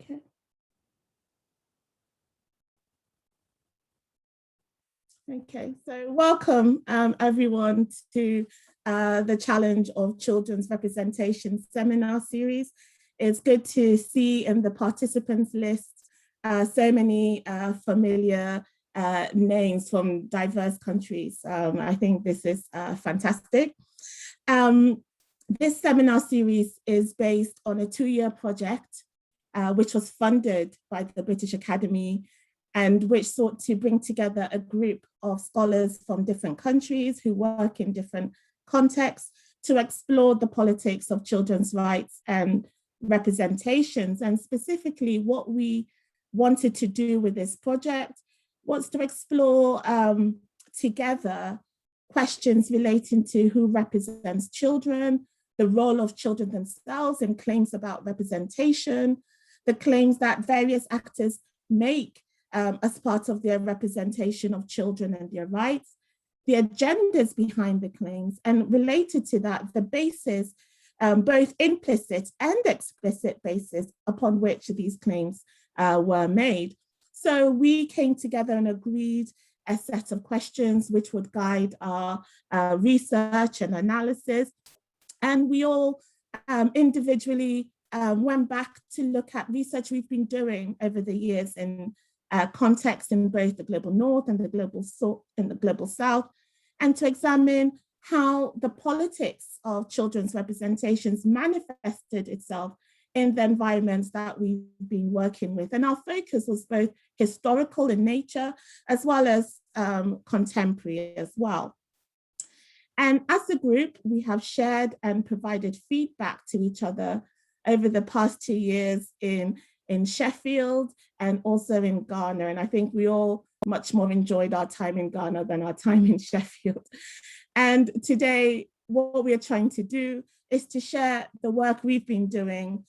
Okay. Okay, so welcome everyone to the Challenge of Children's Representation seminar series. It's good to see in the participants list so many familiar names from diverse countries. I think this is fantastic. This seminar series is based on a 2-year project which was funded by the British Academy and which sought to bring together a group of scholars from different countries who work in different contexts to explore the politics of children's rights and representations. And specifically, what we wanted to do with this project was to explore together questions relating to who represents children, the role of children themselves and claims about representation, the claims that various actors make as part of their representation of children and their rights, the agendas behind the claims, and related to that, the basis, both implicit and explicit basis upon which these claims were made. So we came together and agreed a set of questions which would guide our research and analysis. And we all individually went back to look at research we've been doing over the years in context in both the global north and the global south, and to examine how the politics of children's representations manifested itself in the environments that we've been working with. And our focus was both historical in nature as well as contemporary as well. And as a group, we have shared and provided feedback to each other over the past 2 years in Sheffield and also in Ghana. And I think we all much more enjoyed our time in Ghana than our time in Sheffield. And today, what we are trying to do is to share the work we've been doing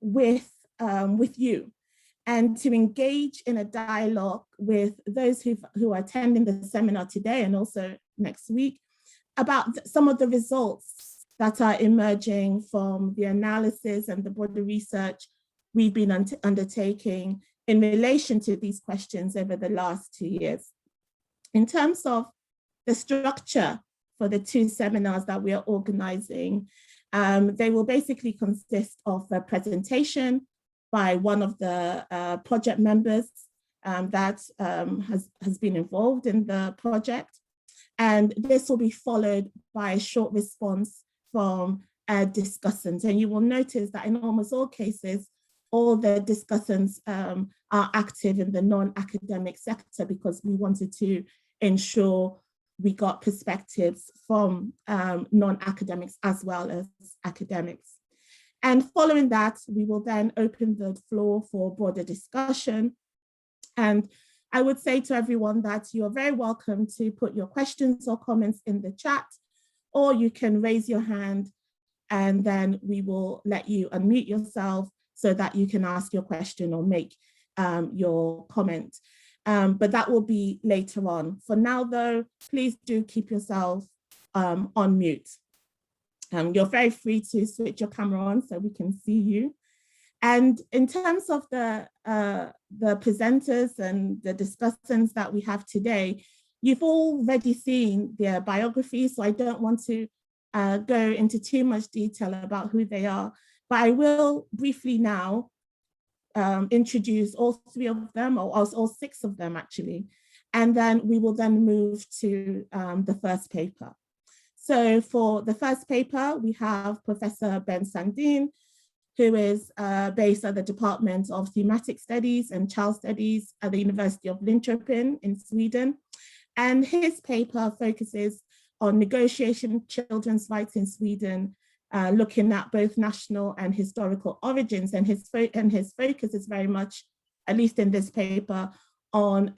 with you, and to engage in a dialogue with those who are attending the seminar today and also next week about some of the results that are emerging from the analysis and the broader research we've been undertaking in relation to these questions over the last 2 years. In terms of the structure for the 2 seminars that we are organizing, they will basically consist of a presentation by one of the project members that has been involved in the project. And this will be followed by a short response from discussants. And you will notice that in almost all cases, all the discussants are active in the non-academic sector because we wanted to ensure we got perspectives from non-academics as well as academics. And following that, we will then open the floor for broader discussion. And I would say to everyone that you are very welcome to put your questions or comments in the chat, or you can raise your hand and then we will let you unmute yourself so that you can ask your question or make your comment. But that will be later on. For now though, please do keep yourself on mute. You're very free to switch your camera on so we can see you. And in terms of the presenters and the discussants that we have today, you've already seen their biographies, so I don't want to go into too much detail about who they are, but I will briefly now introduce all 3 of them, or all 6 of them actually, and then we will then move to the first paper. So for the first paper, we have Professor Ben Sandin, who is based at the Department of Thematic Studies and Child Studies at the University of Linköping in Sweden. And his paper focuses on negotiation children's rights in Sweden, looking at both national and historical origins. And his focus is very much, at least in this paper, on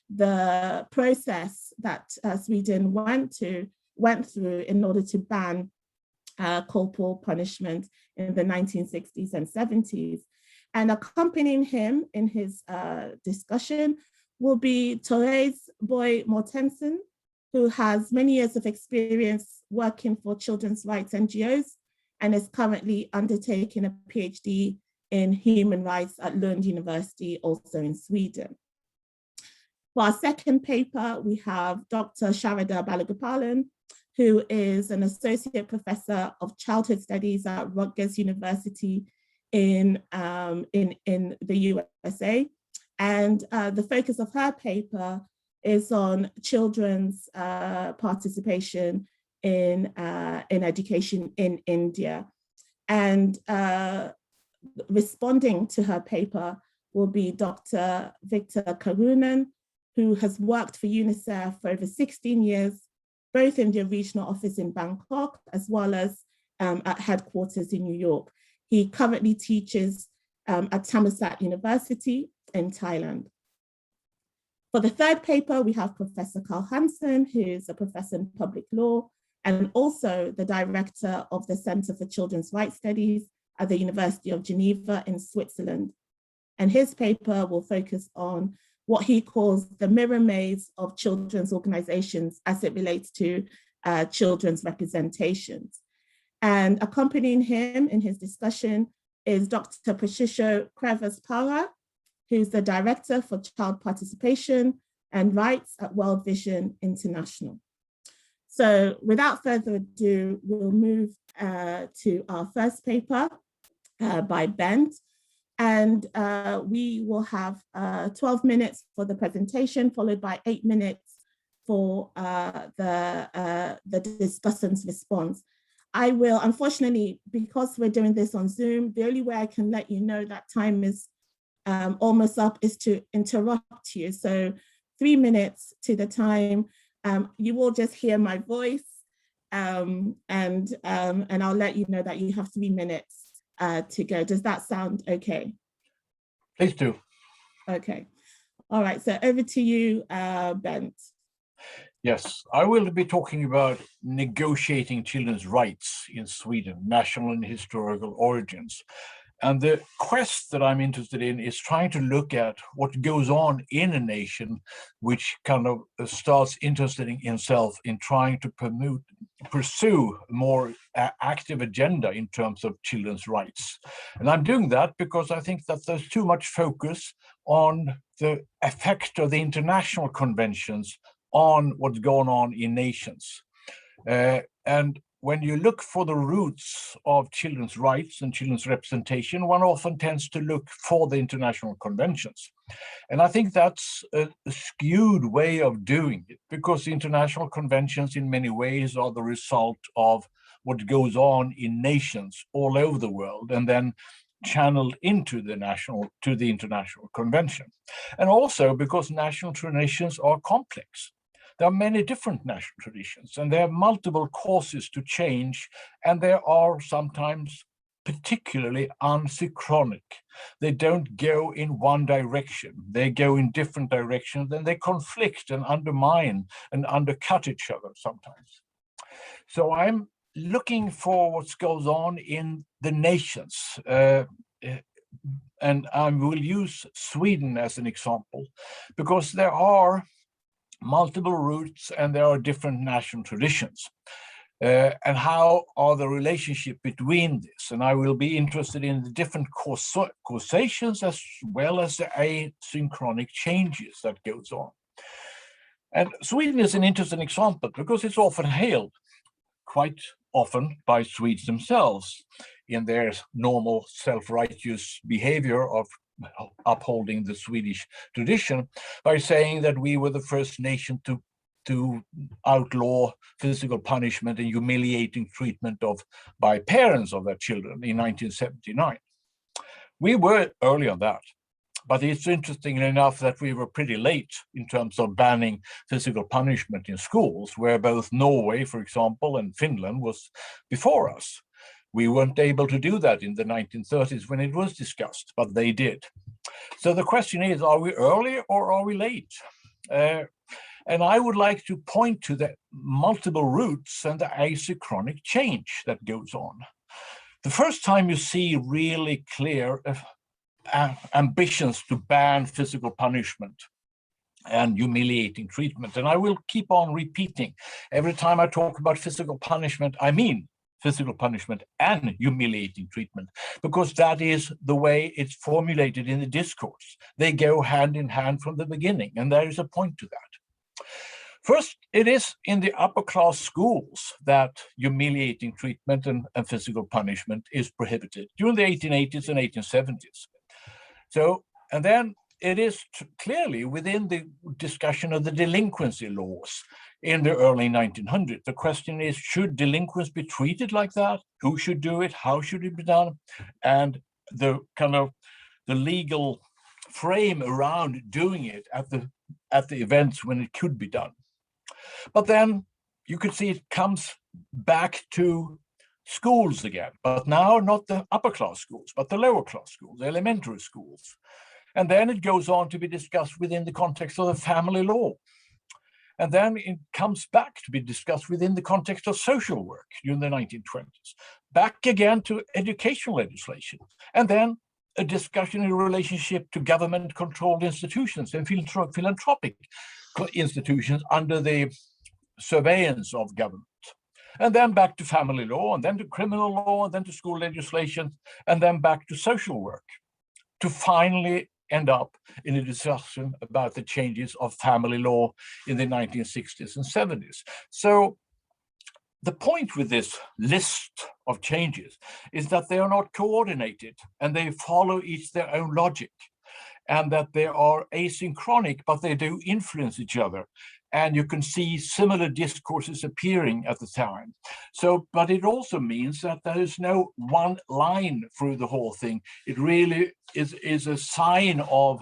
the process that Sweden went through in order to ban corporal punishment in the 1960s and 70s. And accompanying him in his discussion will be Therese Boye Mortensen, who has many years of experience working for children's rights NGOs and is currently undertaking a PhD in human rights at Lund University, also in Sweden. For our second paper, we have Dr. Sharada Balagopalan, who is an associate professor of childhood studies at Rutgers University in the USA. And the focus of her paper is on children's participation in education in India. And responding to her paper will be Dr. Victor Karunan, who has worked for UNICEF for over 16 years, both in the regional office in Bangkok, as well as at headquarters in New York. He currently teaches at Thammasat University in Thailand. For the third paper, we have Professor Carl Hansen, who is a professor in public law and also the director of the Center for Children's Rights Studies at the University of Geneva in Switzerland. And his paper will focus on what he calls the mirror maze of children's organizations as it relates to children's representations. And accompanying him in his discussion is Dr. Patricio Cuevas-Para, who's the Director for Child Participation and Rights at World Vision International. So without further ado, we'll move to our first paper by Bent. And we will have 12 minutes for the presentation, followed by 8 minutes for the discussant's response. I will, unfortunately, because we're doing this on Zoom, the only way I can let you know that time is almost up is to interrupt you. So 3 minutes to the time, you will just hear my voice and I'll let you know that you have 3 minutes to go. Does that sound okay? Please do. Okay. All right. So over to you, Bent. Yes, I will be talking about negotiating children's rights in Sweden, national and historical origins. And the quest that I'm interested in is trying to look at what goes on in a nation which kind of starts interested in itself in trying to pursue a more active agenda in terms of children's rights. And I'm doing that because I think that there's too much focus on the effect of the international conventions on what's going on in nations. And when you look for the roots of children's rights and children's representation, one often tends to look for the international conventions. And I think that's a skewed way of doing it, because the international conventions in many ways are the result of what goes on in nations all over the world, and then channeled into the international convention. And also because national traditions are complex. There are many different national traditions, and there are multiple causes to change, and there are sometimes particularly unsynchronic. They don't go in one direction. They go in different directions, and they conflict and undermine and undercut each other sometimes. So I'm looking for what goes on in the nations, and I will use Sweden as an example, because there are multiple roots and there are different national traditions. And how are the relationship between this? And I will be interested in the different causations as well as the asynchronic changes that goes on. And Sweden is an interesting example because it's often hailed, quite often by Swedes themselves, in their normal self-righteous behavior of upholding the Swedish tradition, by saying that we were the first nation to outlaw physical punishment and humiliating treatment by parents of their children in 1979. We were early on that, but it's interesting enough that we were pretty late in terms of banning physical punishment in schools, where both Norway, for example, and Finland was before us. We weren't able to do that in the 1930s when it was discussed, but they did. So the question is, are we early or are we late? And I would like to point to the multiple roots and the asynchronic change that goes on. The first time you see really clear ambitions to ban physical punishment and humiliating treatment, and I will keep on repeating, every time I talk about physical punishment, I mean physical punishment and humiliating treatment, because that is the way it's formulated in the discourse. They go hand in hand from the beginning, and there is a point to that. First, it is in the upper class schools that humiliating treatment and physical punishment is prohibited during the 1880s and 1870s. So, and then it is clearly within the discussion of the delinquency laws in the early 1900s. The question is, should delinquents be treated like that? Who should do it? How should it be done? And the kind of the legal frame around doing it at the events when it could be done. But then you could see it comes back to schools again, but now not the upper class schools, but the lower class schools, the elementary schools. And then it goes on to be discussed within the context of the family law. And then it comes back to be discussed within the context of social work during the 1920s, back again to educational legislation, and then a discussion in relationship to government-controlled institutions and philanthropic institutions under the surveillance of government. And then back to family law, and then to criminal law, and then to school legislation, and then back to social work, to finally end up in a discussion about the changes of family law in the 1960s and 70s. So the point with this list of changes is that they are not coordinated and they follow each their own logic, and that they are asynchronic, but they do influence each other. And you can see similar discourses appearing at the time. So, but it also means that there is no one line through the whole thing. It really is a sign of,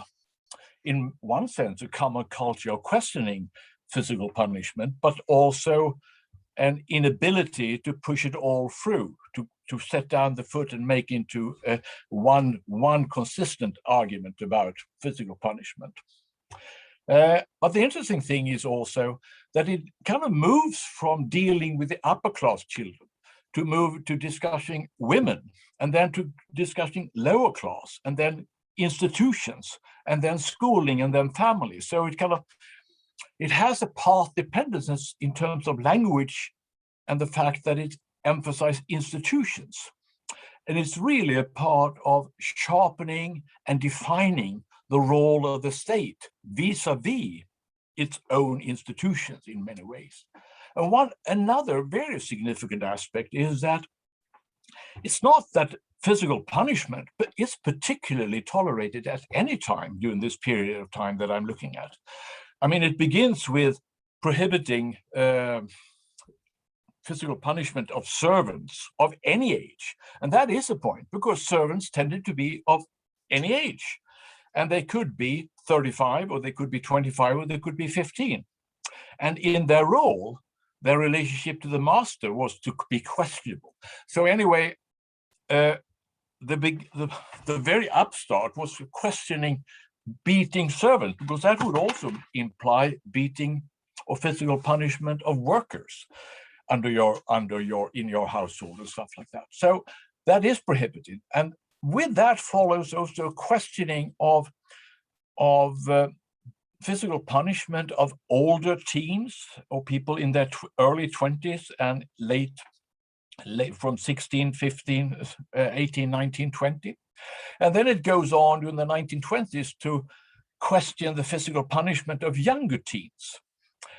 in one sense, a common culture of questioning physical punishment, but also an inability to push it all through, to set down the foot and make into one consistent argument about physical punishment. But the interesting thing is also that it kind of moves from dealing with the upper class children to move to discussing women, and then to discussing lower class, and then institutions, and then schooling, and then family. So it has a path dependence in terms of language and the fact that it emphasizes institutions. And it's really a part of sharpening and defining the role of the state vis-a-vis its own institutions in many ways. And another very significant aspect is that it's not that physical punishment is particularly tolerated at any time during this period of time that I'm looking at. I mean, it begins with prohibiting physical punishment of servants of any age. And that is a point, because servants tended to be of any age. And they could be 35, or they could be 25, or they could be 15. And in their role, their relationship to the master was to be questionable. So anyway, the very upstart was questioning beating servants, because that would also imply beating or physical punishment of workers in your household and stuff like that. So that is prohibited. And with that follows also a questioning of physical punishment of older teens or people in their early 20s and late from 16, 15, 18, 19, 20. And then it goes on during the 1920s to question the physical punishment of younger teens.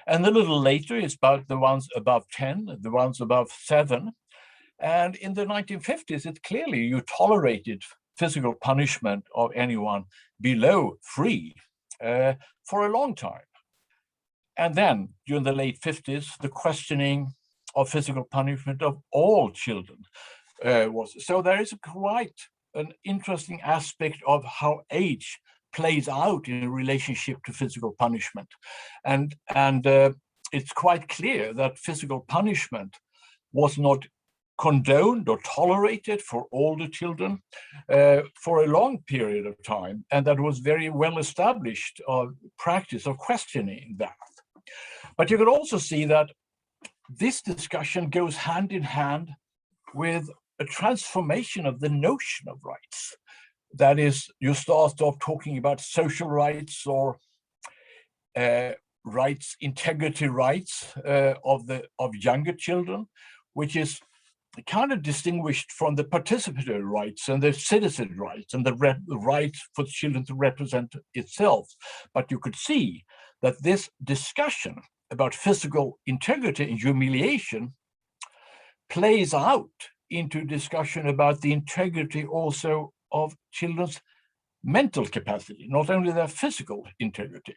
And a little later, it's about the ones above 10, the ones above 7. And in the 1950s, it clearly you tolerated physical punishment of anyone below 3 for a long time. And then during the late 50s, the questioning of physical punishment of all children was. So there is quite an interesting aspect of how age plays out in relationship to physical punishment. And it's quite clear that physical punishment was not condoned or tolerated for older children for a long period of time, and that was very well established practice of questioning that. But you can also see that this discussion goes hand in hand with a transformation of the notion of rights. That is, you start off talking about social rights or rights, integrity rights of younger children, which is kind of distinguished from the participatory rights and the citizen rights and the right for children to represent itself. But you could see that this discussion about physical integrity and humiliation plays out into discussion about the integrity also of children's mental capacity, not only their physical integrity,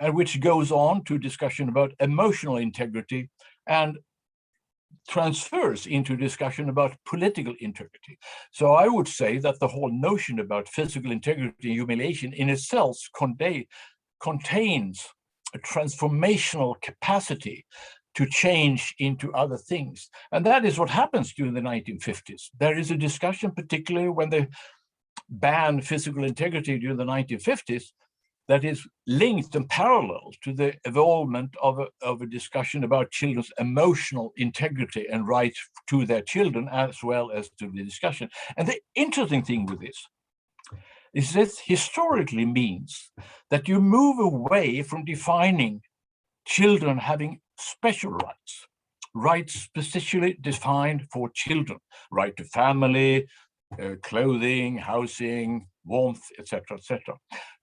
and which goes on to discussion about emotional integrity and transfers into discussion about political integrity. So I would say that the whole notion about physical integrity and humiliation in itself contains a transformational capacity to change into other things. And that is what happens during the 1950s. There is a discussion, particularly when they ban physical integrity during the 1950s, that is linked and parallel to the evolvement of a discussion about children's emotional integrity and right to their children, as well as to the discussion. And the interesting thing with this is this historically means that you move away from defining children having special rights specifically defined for children, right to family, clothing, housing, warmth, etc.,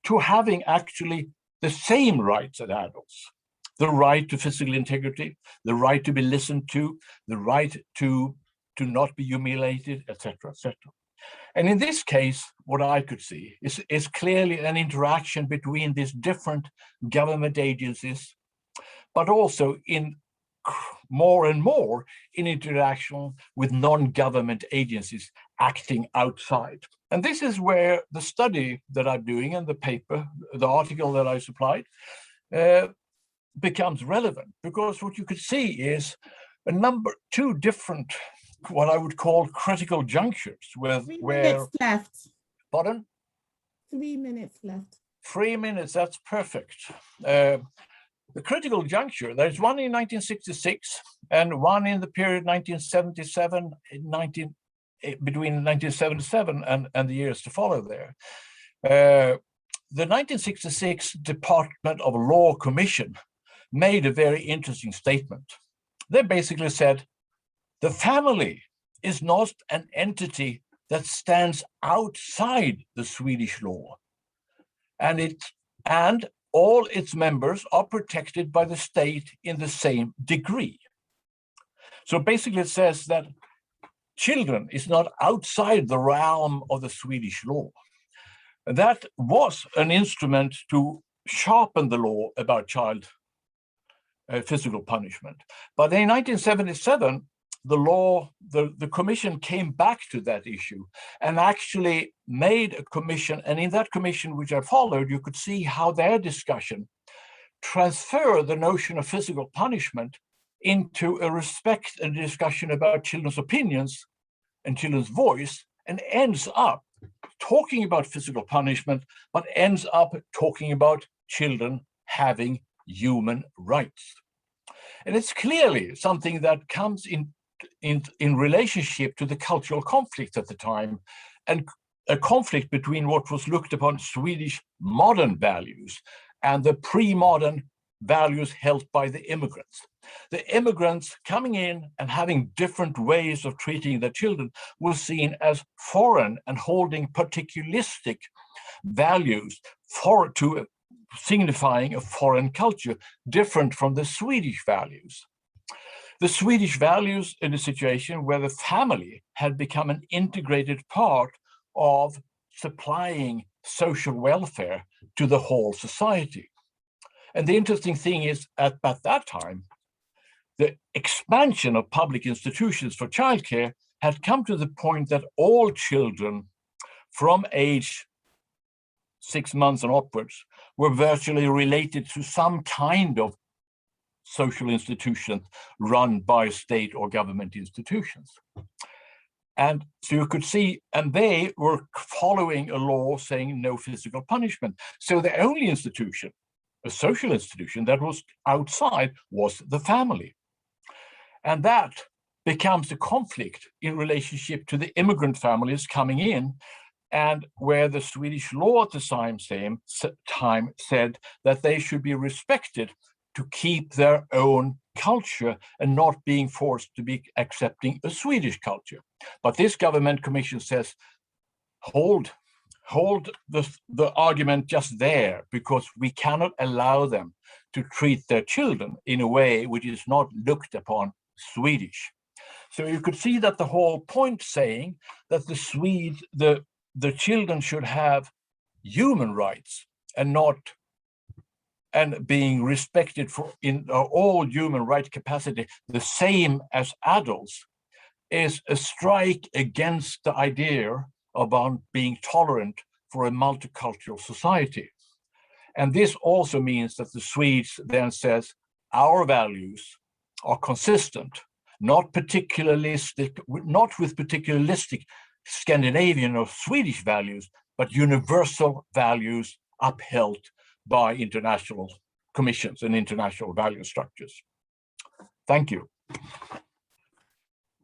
to having actually the same rights as adults: the right to physical integrity, the right to be listened to, the right to not be humiliated, etc., etc. And in this case, what I could see is clearly an interaction between these different government agencies, but also in more and more in interaction with non-government agencies acting outside. And this is where the study that I'm doing and the paper, the article that I supplied, becomes relevant, because what you could see is two different, what I would call critical junctures with 3 minutes left. Pardon? 3 minutes left. 3 minutes, that's perfect. The critical juncture, there's one in 1966 and one in the period 1977, between 1977 and the years to follow there. The 1966 Department of Law Commission made a very interesting statement. They basically said, the family is not an entity that stands outside the Swedish law, and all its members are protected by the state in the same degree. So basically it says that children is not outside the realm of the Swedish law. That was an instrument to sharpen the law about child physical punishment. But in 1977, the commission came back to that issue and actually made a commission. And in that commission, which I followed, you could see how their discussion transferred the notion of physical punishment into a respect and discussion about children's opinions and children's voice, and ends up talking about physical punishment, but ends up talking about children having human rights. And it's clearly something that comes in relationship to the cultural conflict at the time, and a conflict between what was looked upon Swedish modern values and the pre-modern values held by the immigrants. The immigrants coming in and having different ways of treating their children was seen as foreign and holding particularistic values signifying a foreign culture different from the Swedish values. The Swedish values in a situation where the family had become an integrated part of supplying social welfare to the whole society. And the interesting thing is, at that time, the expansion of public institutions for childcare had come to the point that all children from age 6 months and upwards were virtually related to some kind of social institution run by state or government institutions. And so you could see, and they were following a law saying no physical punishment. So the only institution, a social institution that was outside, was the family. And that becomes a conflict in relationship to the immigrant families coming in, and where the Swedish law at the same time said that they should be respected to keep their own culture and not being forced to be accepting a Swedish culture. But this government commission says, hold the argument just there, because we cannot allow them to treat their children in a way which is not looked upon Swedish. So you could see that the whole point saying that the Swedes, the children should have human rights and being respected for in all human right capacity, the same as adults, is a strike against the idea about being tolerant for a multicultural society. And this also means that the Swedes then says, our values are consistent, not with particularistic Scandinavian or Swedish values, but universal values upheld by international commissions and international value structures. Thank you.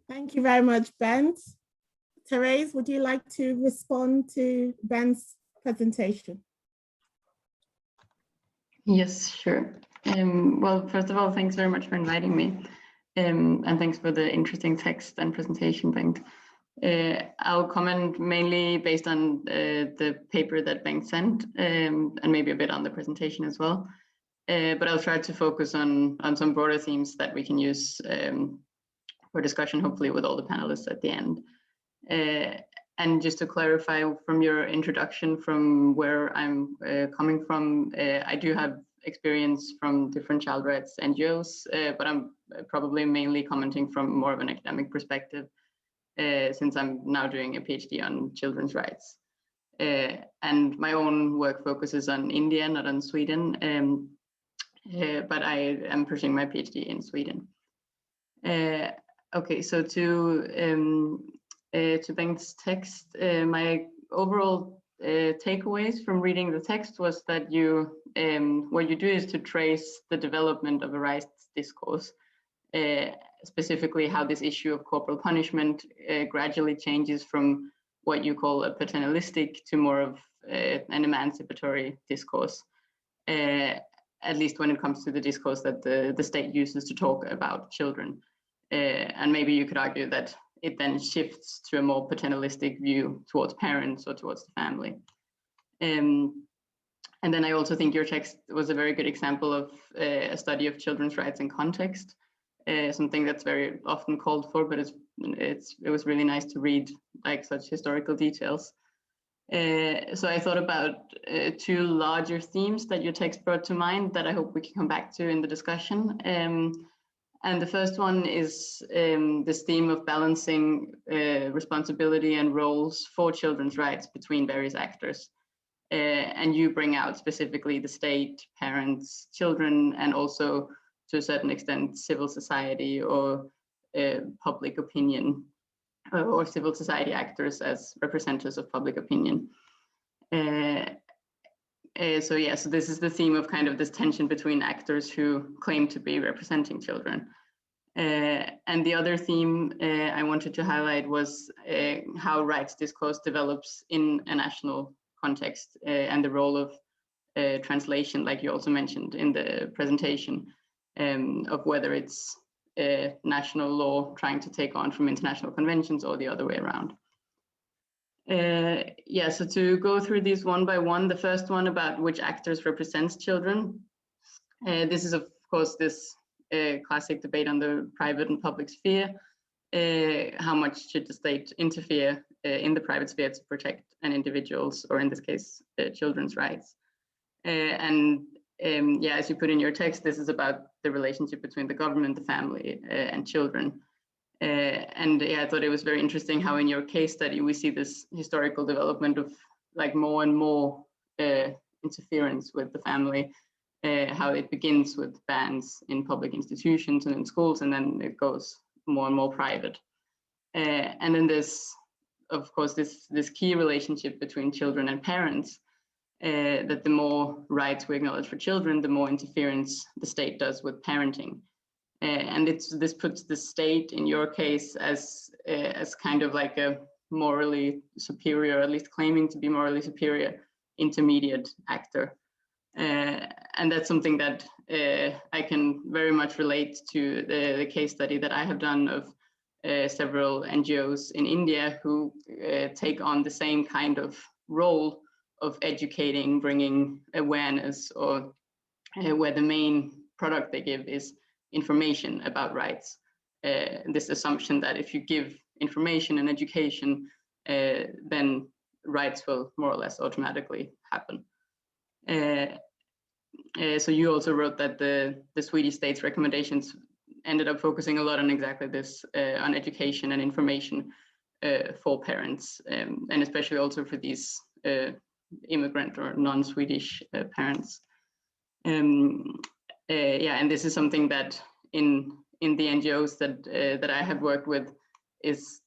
Thank you very much, Bent. Therese, would you like to respond to Bent's presentation? Yes, sure. Well, first of all, thanks very much for inviting me. And thanks for the interesting text and presentation, Bengt. I'll comment mainly based on the paper that Bengt sent, and maybe a bit on the presentation as well. But I'll try to focus on some broader themes that we can use for discussion, hopefully with all the panelists at the end. And just to clarify from your introduction from where I'm coming from, I do have experience from different child rights NGOs, but I'm probably mainly commenting from more of an academic perspective, since I'm now doing a PhD on children's rights. And my own work focuses on India, not on Sweden, but I am pursuing my PhD in Sweden. Okay, so to Bengt's text, my overall takeaways from reading the text was that what you do is to trace the development of a rights discourse, specifically how this issue of corporal punishment gradually changes from what you call a paternalistic to more of an emancipatory discourse, at least when it comes to the discourse that the state uses to talk about children. And maybe you could argue that it then shifts to a more paternalistic view towards parents or towards the family. And then I also think your text was a very good example of a study of children's rights in context, something that's very often called for, but it was really nice to read like such historical details. So I thought about two larger themes that your text brought to mind that I hope we can come back to in the discussion. And the first one is this theme of balancing responsibility and roles for children's rights between various actors. And you bring out specifically the state, parents, children, and also to a certain extent civil society or public opinion, or civil society actors as representatives of public opinion. So this is the theme of kind of this tension between actors who claim to be representing children. And the other theme I wanted to highlight was how rights discourse develops in a national context, and the role of translation, like you also mentioned in the presentation, of whether it's national law trying to take on from international conventions or the other way around. So to go through these one by one, the first one about which actors represents children. This is of course this classic debate on the private and public sphere. How much should the state interfere in the private sphere to protect an individual's, or in this case, children's rights? As you put in your text, this is about the relationship between the government, the family, and children. I thought it was very interesting how in your case study we see this historical development of like more and more interference with the family, how it begins with bans in public institutions and in schools, and then it goes more and more private. And then there's, of course, this key relationship between children and parents, that the more rights we acknowledge for children, the more interference the state does with parenting. And this puts the state, in your case, as kind of like a morally superior, at least claiming to be morally superior, intermediate actor. And that's something that I can very much relate to the case study that I have done of several NGOs in India who take on the same kind of role of educating, bringing awareness, or where the main product they give is information about rights. This assumption that if you give information and education, then rights will more or less automatically happen. So you also wrote that the Swedish state's recommendations ended up focusing a lot on exactly this, on education and information for parents, and especially also for these immigrant or non-Swedish parents. Yeah, and this is something that in the NGOs that I have worked with is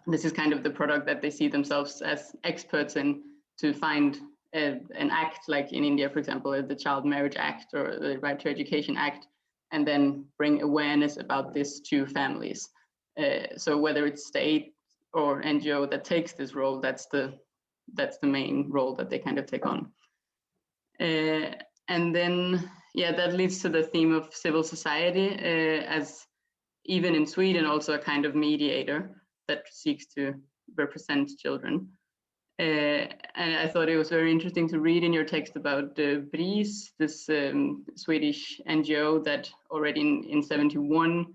this is kind of the product that they see themselves as experts in, to find an act like in India, for example, the Child Marriage Act or the Right to Education Act, and then bring awareness about this to families. So whether it's state or NGO that takes this role, that's the main role that they kind of take on. And then, yeah, that leads to the theme of civil society as even in Sweden, also a kind of mediator that seeks to represent children. And I thought it was very interesting to read in your text about BRIS, this Swedish NGO that already in 71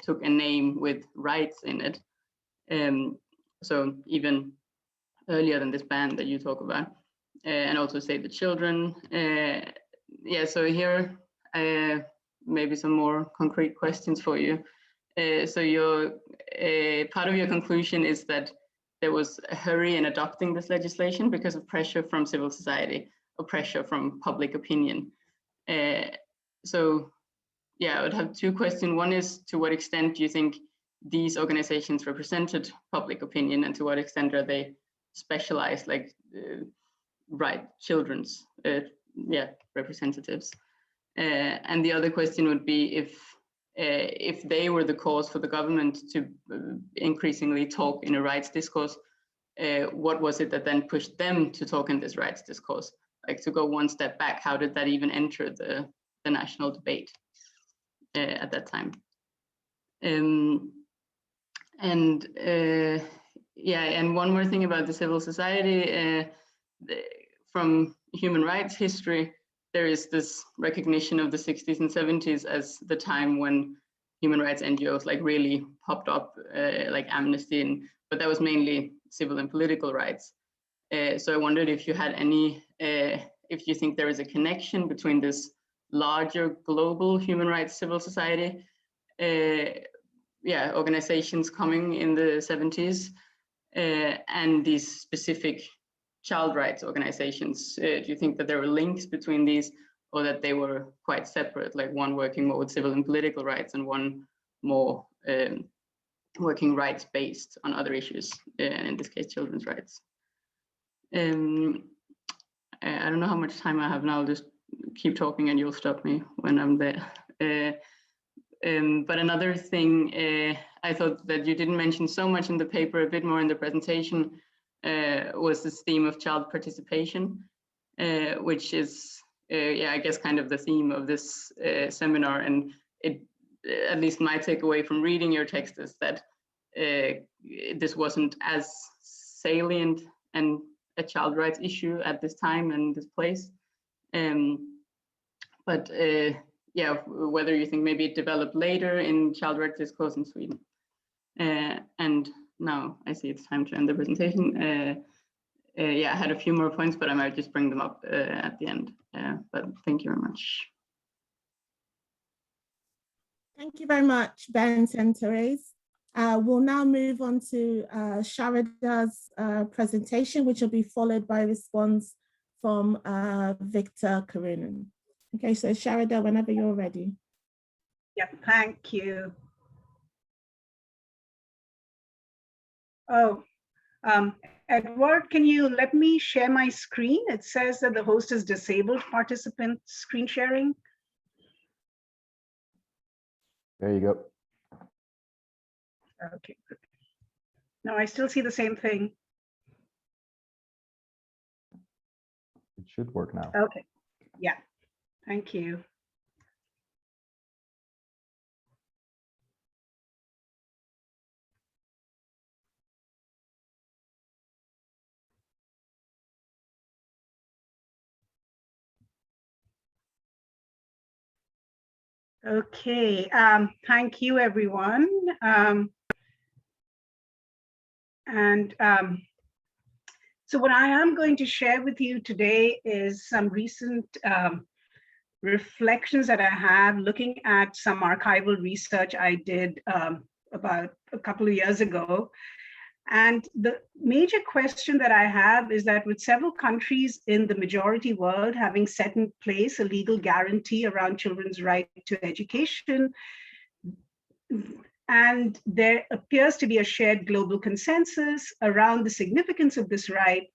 took a name with rights in it. So even earlier than this ban that you talk about, and also Save the Children. Yeah, so here maybe some more concrete questions for you. So your part of your conclusion is that there was a hurry in adopting this legislation because of pressure from civil society or pressure from public opinion. So yeah, I would have two questions. One is, to what extent do you think these organizations represented public opinion, and to what extent are they specialized, like children's representatives? And the other question would be if they were the cause for the government to increasingly talk in a rights discourse, what was it that then pushed them to talk in this rights discourse? Like, to go one step back, how did that even enter the national debate at that time? Yeah, and one more thing about the civil society, from human rights history, there is this recognition of the 60s and 70s as the time when human rights NGOs like really popped up, like Amnesty, but that was mainly civil and political rights. So I wondered if you had any, if you think there is a connection between this larger global human rights civil society, organizations coming in the 70s, and these specific child rights organizations. Do you think that there were links between these, or that they were quite separate, like one working more with civil and political rights and one more working rights based on other issues, in this case children's rights? I don't know how much time I have now. I'll just keep talking and you'll stop me when I'm there. But another thing I thought that you didn't mention so much in the paper, a bit more in the presentation, was this theme of child participation, which is, I guess, kind of the theme of this seminar. And it, at least my takeaway from reading your text, is that this wasn't as salient and a child rights issue at this time and this place. But whether you think maybe it developed later in child rights discourse in Sweden. And now I see it's time to end the presentation. I had a few more points, but I might just bring them up at the end. But thank you very much. Thank you very much, Bent and Therese. We'll now move on to Sharada's presentation, which will be followed by a response from Victor Karunen. Okay, so Sharada, whenever you're ready. Yeah, thank you. Oh, Edward, can you let me share my screen? It says that the host has disabled participant screen sharing. There you go. Okay, good. No, I still see the same thing. It should work now. Okay, yeah, thank you. Okay, thank you, everyone. So what I am going to share with you today is some recent reflections that I have looking at some archival research I did about a couple of years ago. And the major question that I have is that with several countries in the majority world having set in place a legal guarantee around children's right to education, and there appears to be a shared global consensus around the significance of this right,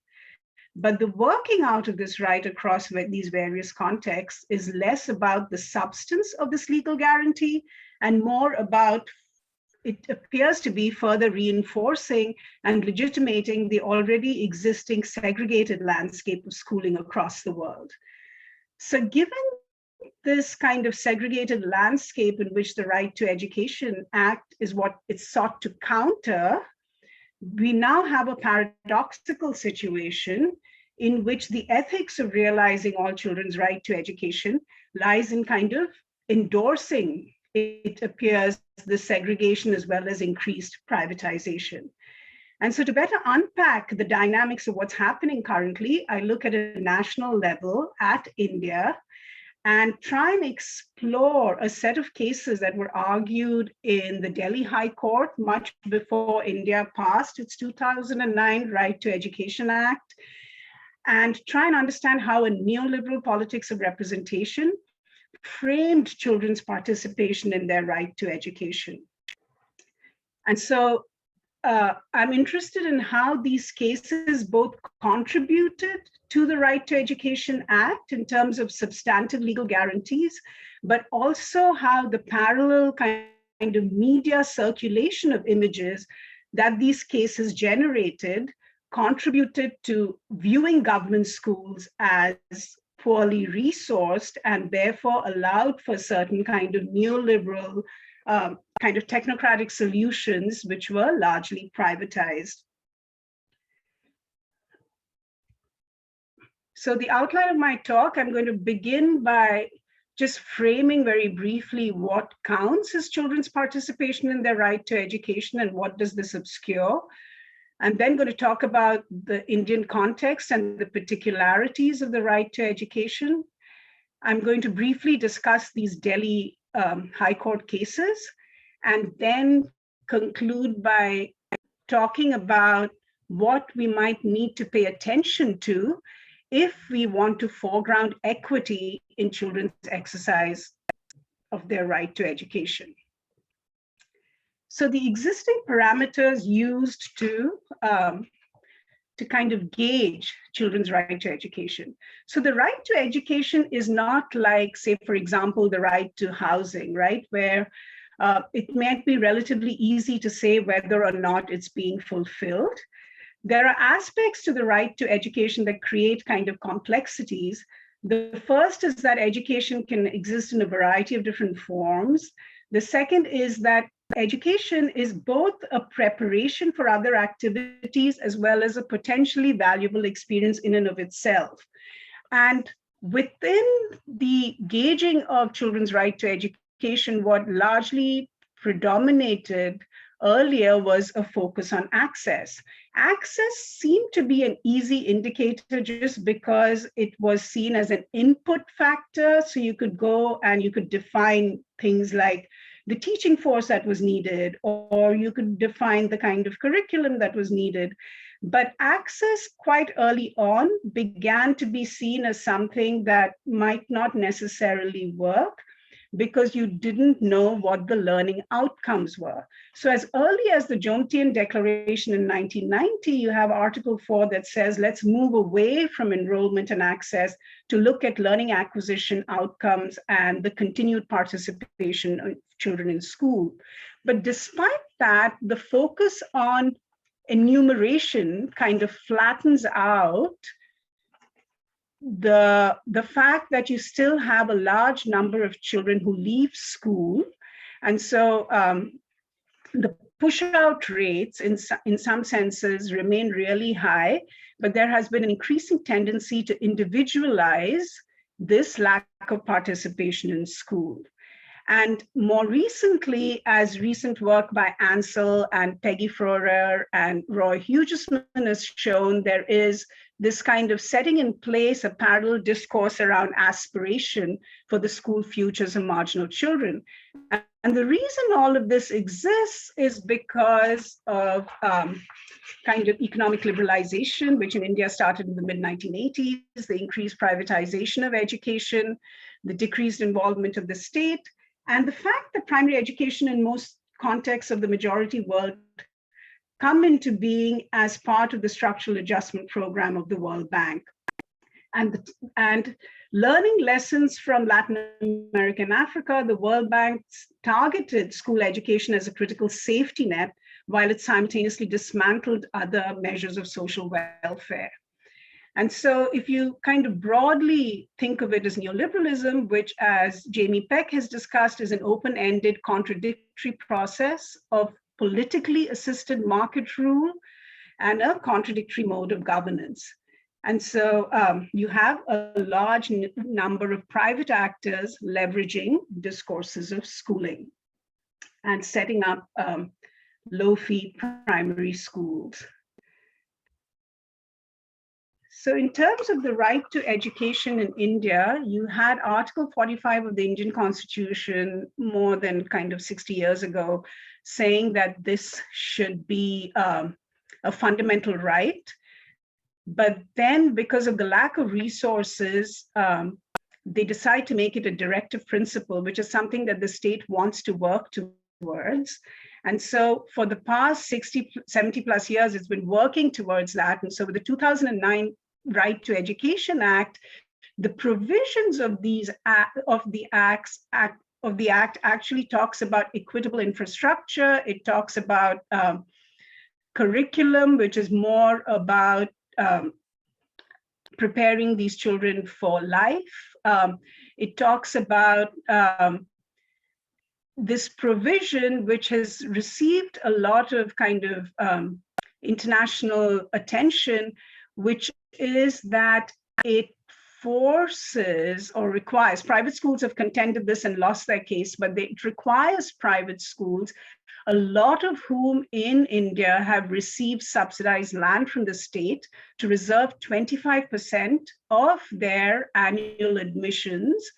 but the working out of this right across these various contexts is less about the substance of this legal guarantee and more about, it appears to be, further reinforcing and legitimating the already existing segregated landscape of schooling across the world. So given this kind of segregated landscape in which the Right to Education Act is what it's sought to counter, we now have a paradoxical situation in which the ethics of realizing all children's right to education lies in kind of endorsing, it appears, the segregation as well as increased privatization. And so to better unpack the dynamics of what's happening currently, I look at a national level at India and try and explore a set of cases that were argued in the Delhi High Court much before India passed its 2009 Right to Education Act, and try and understand how a neoliberal politics of representation framed children's participation in their right to education. And so I'm interested in how these cases both contributed to the Right to Education Act in terms of substantive legal guarantees, but also how the parallel kind of media circulation of images that these cases generated contributed to viewing government schools as poorly resourced and therefore allowed for certain kind of neoliberal kind of technocratic solutions, which were largely privatized. So the outline of my talk, I'm going to begin by just framing very briefly what counts as children's participation in their right to education and what does this obscure. I'm then going to talk about the Indian context and the particularities of the right to education. I'm going to briefly discuss these Delhi High Court cases, and then conclude by talking about what we might need to pay attention to if we want to foreground equity in children's exercise of their right to education. So the existing parameters used to kind of gauge children's right to education. So the right to education is not like, say, for example, the right to housing, right? Where it might be relatively easy to say whether or not it's being fulfilled. There are aspects to the right to education that create kind of complexities. The first is that education can exist in a variety of different forms. The second is that education is both a preparation for other activities as well as a potentially valuable experience in and of itself. And within the gauging of children's right to education, what largely predominated earlier was a focus on access. Access seemed to be an easy indicator just because it was seen as an input factor. So you could go and you could define things like the teaching force that was needed, or you could define the kind of curriculum that was needed. But access quite early on began to be seen as something that might not necessarily work because you didn't know what the learning outcomes were. So as early as the Jomtien Declaration in 1990, you have Article 4 that says, let's move away from enrollment and access to look at learning acquisition outcomes and the continued participation of children in school. But despite that, the focus on enumeration kind of flattens out the fact that you still have a large number of children who leave school. And so the push-out rates in some senses remain really high, but there has been an increasing tendency to individualize this lack of participation in school. And more recently, as recent work by Ansel and Peggy Froehrer and Roy Hugisman has shown, there is this kind of setting in place a parallel discourse around aspiration for the school futures of marginal children. And the reason all of this exists is because of kind of economic liberalization, which in India started in the mid-1980s, the increased privatization of education, the decreased involvement of the state, and the fact that primary education in most contexts of the majority world come into being as part of the structural adjustment program of the World Bank. And learning lessons from Latin America and Africa, the World Bank targeted school education as a critical safety net, while it simultaneously dismantled other measures of social welfare. And so if you kind of broadly think of it as neoliberalism, which as Jamie Peck has discussed is an open-ended contradictory process of politically assisted market rule and a contradictory mode of governance. And so you have a large number of private actors leveraging discourses of schooling and setting up low-fee primary schools. So in terms of the right to education in India, you had Article 45 of the Indian Constitution more than kind of 60 years ago, saying that this should be a fundamental right. But then because of the lack of resources, they decide to make it a directive principle, which is something that the state wants to work towards. And so for the past 60, 70 plus years, it's been working towards that. And so with the 2009 Right to Education Act, the provisions of the act actually talks about equitable infrastructure. It talks about curriculum, which is more about preparing these children for life. It talks about this provision, which has received a lot of kind of international attention, which is that it forces or requires, private schools have contended this and lost their case, but it requires private schools, a lot of whom in India have received subsidized land from the state, to reserve 25% of their annual admissions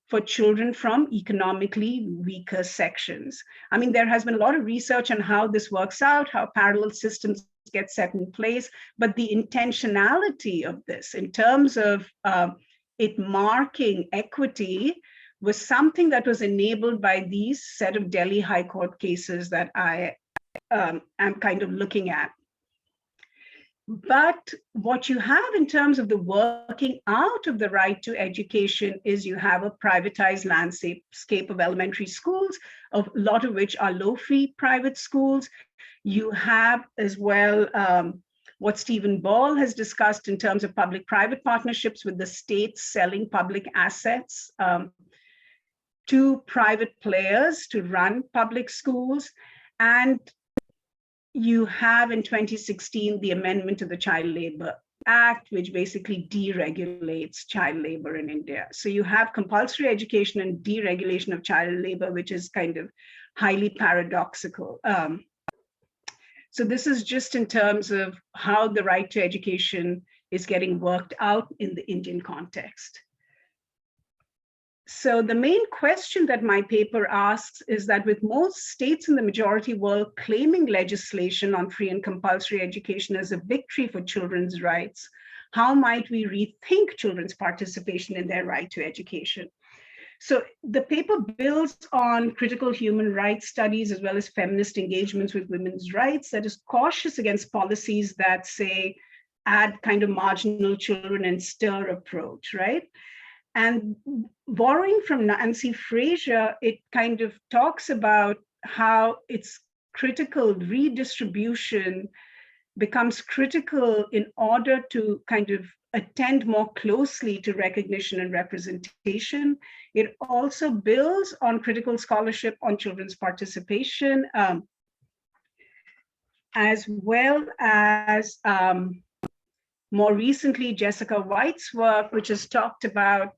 for children from economically weaker sections. I mean, there has been a lot of research on how this works out, how parallel systems get set in place, but the intentionality of this in terms of it marking equity was something that was enabled by these set of Delhi High Court cases that I am kind of looking at. But what you have in terms of the working out of the right to education is you have a privatized landscape of elementary schools, a lot of which are low-fee private schools. You have as well what Stephen Ball has discussed in terms of public-private partnerships with the state selling public assets to private players to run public schools. And you have in 2016 the amendment to the Child Labor Act, which basically deregulates child labor in India. So you have compulsory education and deregulation of child labor, which is kind of highly paradoxical. So this is just in terms of how the right to education is getting worked out in the Indian context. So the main question that my paper asks is that with most states in the majority world claiming legislation on free and compulsory education as a victory for children's rights, how might we rethink children's participation in their right to education? So the paper builds on critical human rights studies as well as feminist engagements with women's rights that is cautious against policies that say add kind of marginal children and stir approach, right? And borrowing from Nancy Fraser, it kind of talks about how it's critical redistribution becomes critical in order to kind of attend more closely to recognition and representation. It also builds on critical scholarship on children's participation, as well as more recently, Jessica White's work, which has talked about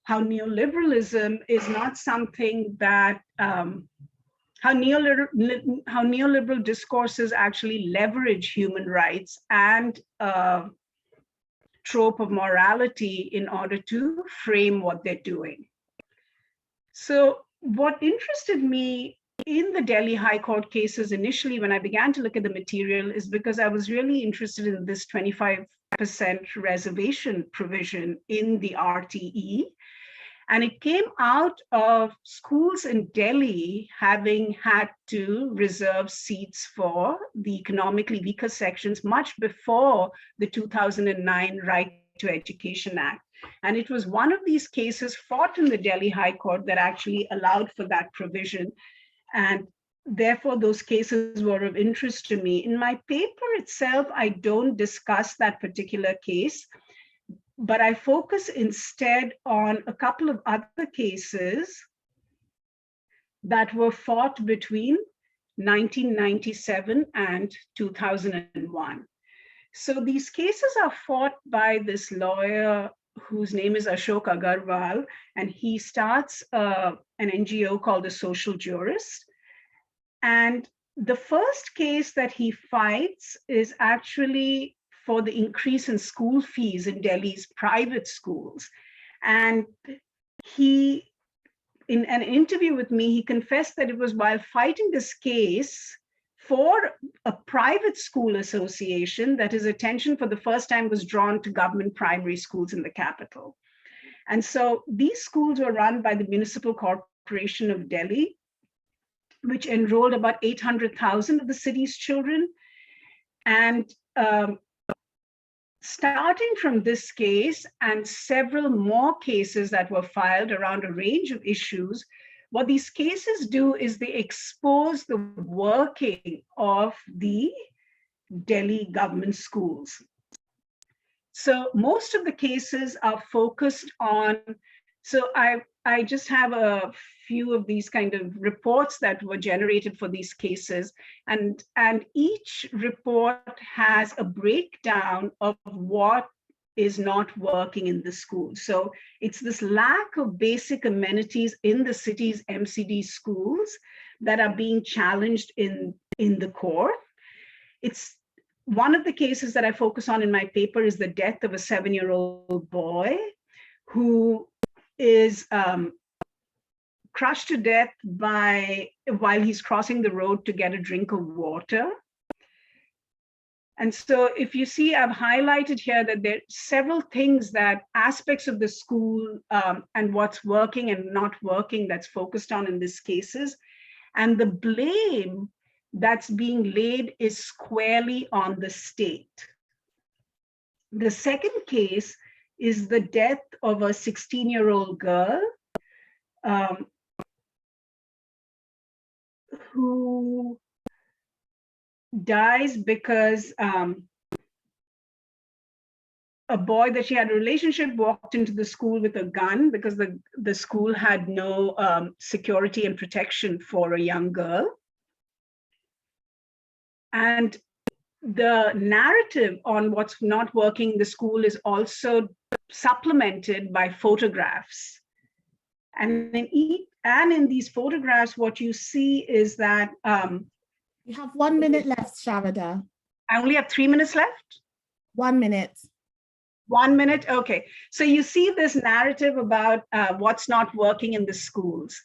how neoliberalism is not something that, how neoliberal discourses actually leverage human rights and trope of morality in order to frame what they're doing. So what interested me in the Delhi High Court cases initially when I began to look at the material is because I was really interested in this 25% reservation provision in the RTE. And it came out of schools in Delhi having had to reserve seats for the economically weaker sections much before the 2009 Right to Education Act. And it was one of these cases fought in the Delhi High Court that actually allowed for that provision. And therefore, those cases were of interest to me. In my paper itself, I don't discuss that particular case, but I focus instead on a couple of other cases that were fought between 1997 and 2001. So these cases are fought by this lawyer whose name is Ashok Agarwal, and he starts an NGO called the Social Jurist. And the first case that he fights is actually for the increase in school fees in Delhi's private schools. And he, in an interview with me, he confessed that it was while fighting this case for a private school association that his attention for the first time was drawn to government primary schools in the capital. And so these schools were run by the Municipal Corporation of Delhi, which enrolled about 800,000 of the city's children. And starting from this case and several more cases that were filed around a range of issues, what these cases do is they expose the working of the Delhi government schools. So most of the cases are focused on, so I just have a few of these kind of reports that were generated for these cases, and each report has a breakdown of what is not working in the school. So it's this lack of basic amenities in the city's MCD schools that are being challenged in the court. It's one of the cases that I focus on in my paper is the death of a 7-year-old boy who is crushed to death while he's crossing the road to get a drink of water. And so if you see, I've highlighted here that there are several things that aspects of the school and what's working and not working that's focused on in these cases. And the blame that's being laid is squarely on the state. The second case is the death of a 16-year-old girl who dies because a boy that she had a relationship walked into the school with a gun because the school had no security and protection for a young girl. And the narrative on what's not working in the school is also supplemented by photographs. And in these photographs, what you see is that you have 1 minute left, Sharada. I only have 3 minutes left? 1 minute. 1 minute, okay. So you see this narrative about what's not working in the schools.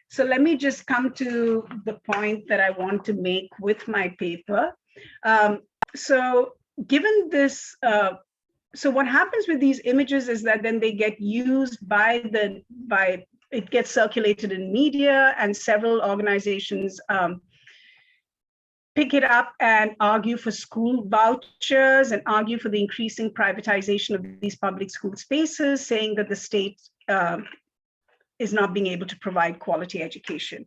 So let me just come to the point that I want to make with my paper. So given this, so what happens with these images is that then they get used it gets circulated in media, and several organizations pick it up and argue for school vouchers and argue for the increasing privatization of these public school spaces, saying that the state is not being able to provide quality education.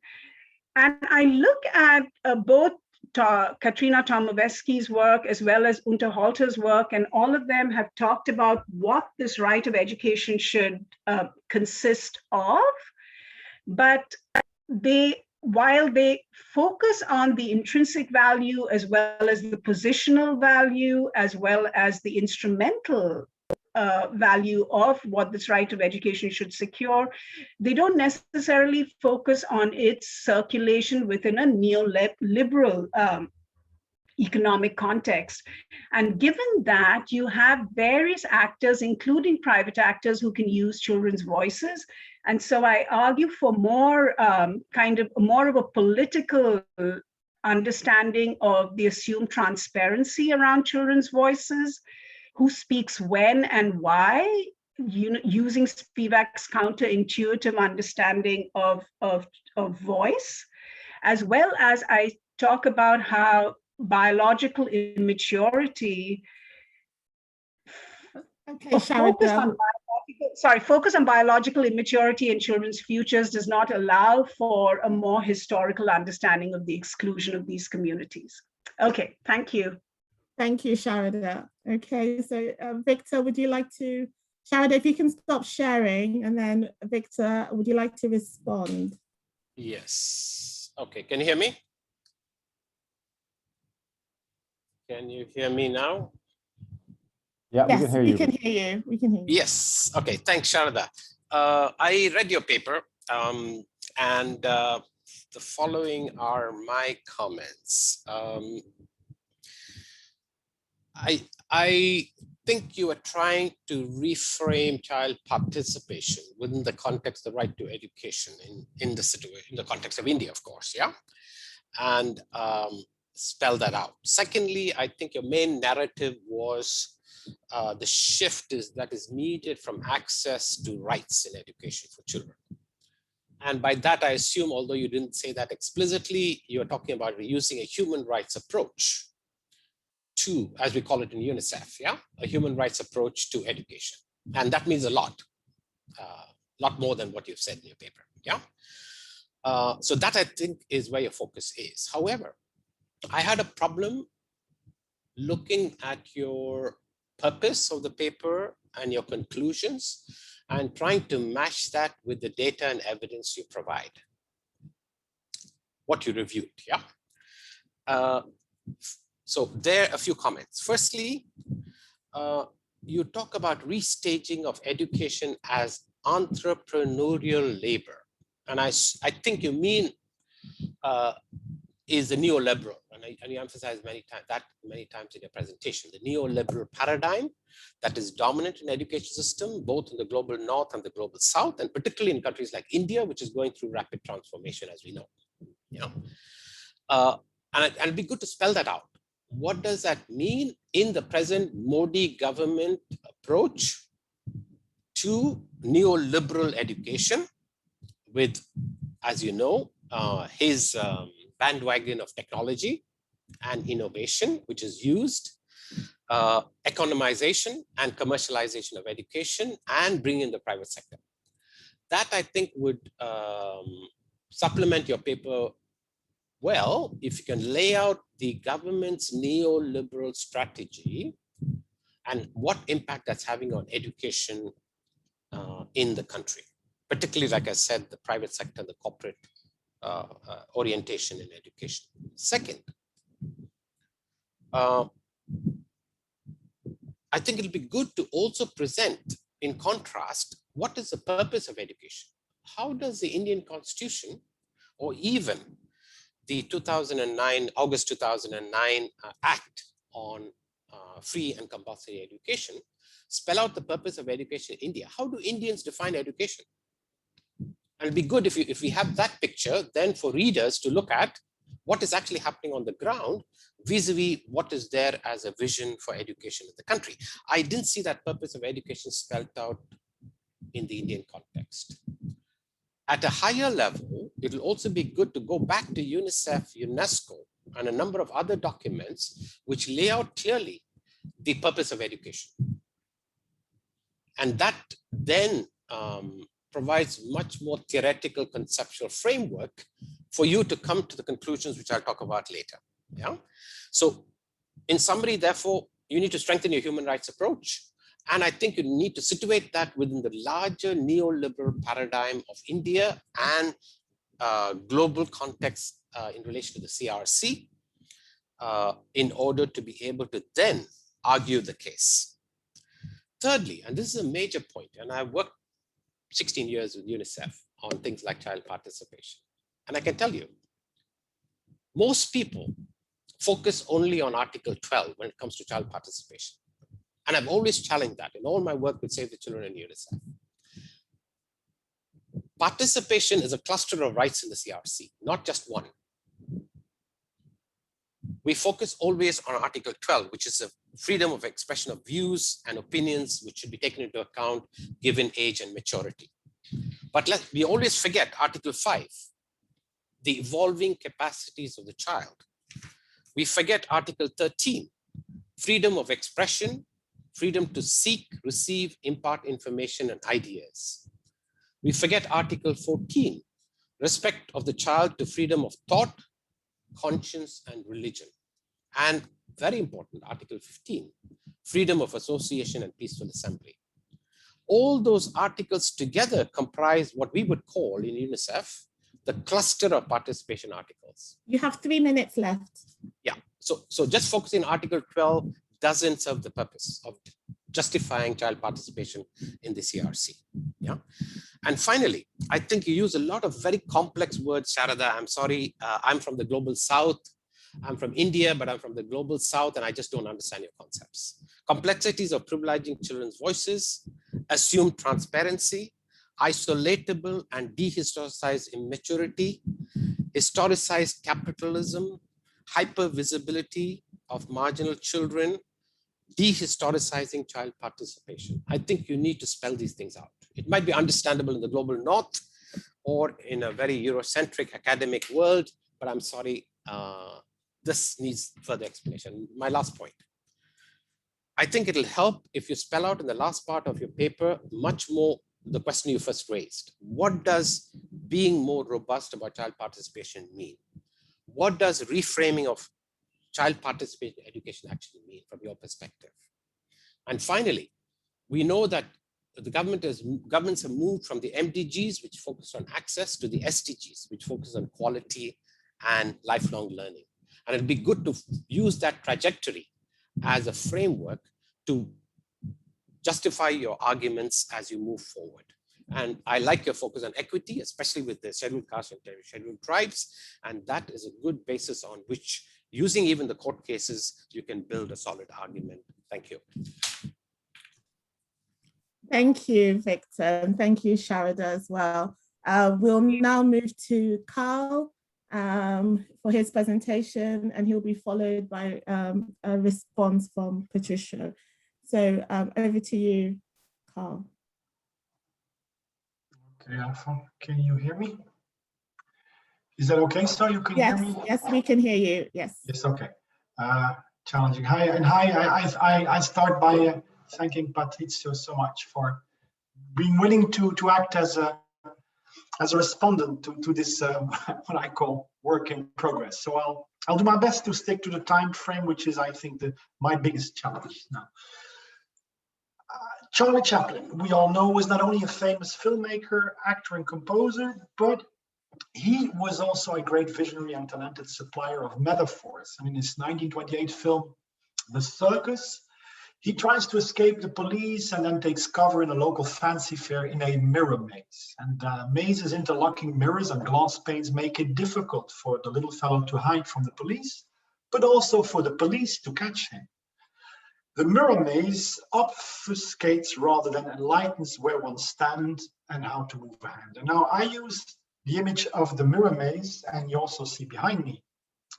And I look at both Katrina Tomoveski's work, as well as Unterhalter's work, and all of them have talked about what this right of education should consist of. But while they focus on the intrinsic value, as well as the positional value, as well as the instrumental value of what this right of education should secure, they don't necessarily focus on its circulation within a neoliberal economic context. And given that you have various actors, including private actors, who can use children's voices, and so I argue for more more of a political understanding of the assumed transparency around children's voices, who speaks when and why, using Spivak's counterintuitive understanding of voice, as well as I talk about how biological immaturity focus on biological immaturity in children's futures does not allow for a more historical understanding of the exclusion of these communities. Okay, thank you. Thank you, Sharada. Okay, so Victor, would you like to, Sharada, if you can stop sharing, and then Victor, would you like to respond? Yes. Okay, can you hear me? Can you hear me now? Yeah, Yes, we can hear we you. can hear you. We can hear you. Yes. Okay, thanks, Sharada. I read your paper, and the following are my comments. I think you are trying to reframe child participation within the context of the right to education in the situation, in the context of India, of course, yeah, and spell that out. Secondly, I think your main narrative was the shift that is needed from access to rights in education for children. And by that, I assume, although you didn't say that explicitly, you're talking about using a human rights approach to, as we call it in UNICEF, yeah, a human rights approach to education. And that means a lot more than what you've said in your paper, yeah? So that, I think, is where your focus is. However, I had a problem looking at your purpose of the paper and your conclusions and trying to match that with the data and evidence you provide, what you reviewed, yeah? So there are a few comments. Firstly, you talk about restaging of education as entrepreneurial labor. And I think you mean is the neoliberal, and you emphasize many times in your presentation, the neoliberal paradigm that is dominant in education system, both in the global north and the global south, and particularly in countries like India, which is going through rapid transformation, as we know. You know, and it'd be good to spell that out. What does that mean in the present Modi government approach to neoliberal education with, as you know, his bandwagon of technology and innovation, which is used, economization and commercialization of education, and bring in the private sector. That, I think, would supplement your paper well if you can lay out the government's neoliberal strategy and what impact that's having on education in the country, particularly, like I said, the private sector, the corporate orientation in education. Second, I think it'll be good to also present, in contrast, what is the purpose of education? How does the Indian Constitution, or even the August 2009 Act on free and compulsory education, spell out the purpose of education in India? How do Indians define education? And it'd be good if we have that picture, then for readers to look at what is actually happening on the ground vis-a-vis what is there as a vision for education in the country. I didn't see that purpose of education spelled out in the Indian context. At a higher level, it'll also be good to go back to UNICEF, UNESCO, and a number of other documents which lay out clearly the purpose of education. And that then provides much more theoretical conceptual framework for you to come to the conclusions which I'll talk about later. Yeah. So in summary, therefore, you need to strengthen your human rights approach. And I think you need to situate that within the larger neoliberal paradigm of India and global context in relation to the CRC in order to be able to then argue the case. Thirdly, and this is a major point, and I worked 16 years with UNICEF on things like child participation. And I can tell you, most people focus only on Article 12 when it comes to child participation. And I've always challenged that in all my work with Save the Children and UNICEF. Participation is a cluster of rights in the CRC, not just one. We focus always on Article 12, which is a freedom of expression of views and opinions, which should be taken into account given age and maturity. But we always forget Article 5, the evolving capacities of the child. We forget Article 13, freedom of expression, freedom to seek, receive, impart information and ideas. We forget Article 14, respect of the child to freedom of thought, conscience, and religion. And very important, Article 15, freedom of association and peaceful assembly. All those articles together comprise what we would call in UNICEF the cluster of participation articles. You have 3 minutes left. Yeah, so just focusing on Article 12 doesn't serve the purpose of justifying child participation in the CRC. Yeah, and finally, I think you use a lot of very complex words, Sharada. I'm sorry, I'm from the global South. I'm from India, but I'm from the global South, and I just don't understand your concepts. Complexities of privileging children's voices, assumed transparency, isolatable and dehistoricized immaturity, historicized capitalism, hypervisibility of marginal children, dehistoricizing child participation. I think you need to spell these things out. It might be understandable in the global North or in a very Eurocentric academic world, but I'm sorry, this needs further explanation. My last point. I think it'll help if you spell out in the last part of your paper much more the question you first raised. What does being more robust about child participation mean? What does reframing of child participation education actually mean from your perspective? And finally, we know that the governments have moved from the MDGs, which focus on access, to the SDGs, which focus on quality and lifelong learning. And it'd be good to use that trajectory as a framework to justify your arguments as you move forward. And I like your focus on equity, especially with the scheduled castes and scheduled tribes. And that is a good basis on which, using even the court cases, you can build a solid argument. Thank you. Thank you, Victor, and thank you, Sharada, as well. We'll now move to Carl for his presentation, and he'll be followed by a response from Patricia. So over to you, Carl. Okay, Alpha, can you hear me? Is that okay? So you can hear me? Yes, we can hear you. Yes. Yes, okay. Challenging. Hi, and hi. I start by thanking Patrizio so much for being willing to act as a respondent to this what I call work in progress. So I'll do my best to stick to the time frame, which is, I think, my biggest challenge now. Charlie Chaplin, we all know, was not only a famous filmmaker, actor, and composer, but he was also a great visionary and talented supplier of metaphors. And in his 1928 film, The Circus, he tries to escape the police and then takes cover in a local fancy fair in a mirror maze. And mazes, interlocking mirrors and glass panes make it difficult for the little fellow to hide from the police, but also for the police to catch him. The mirror maze obfuscates rather than enlightens where one stands and how to move a hand. And now I use the image of the mirror maze, and you also see behind me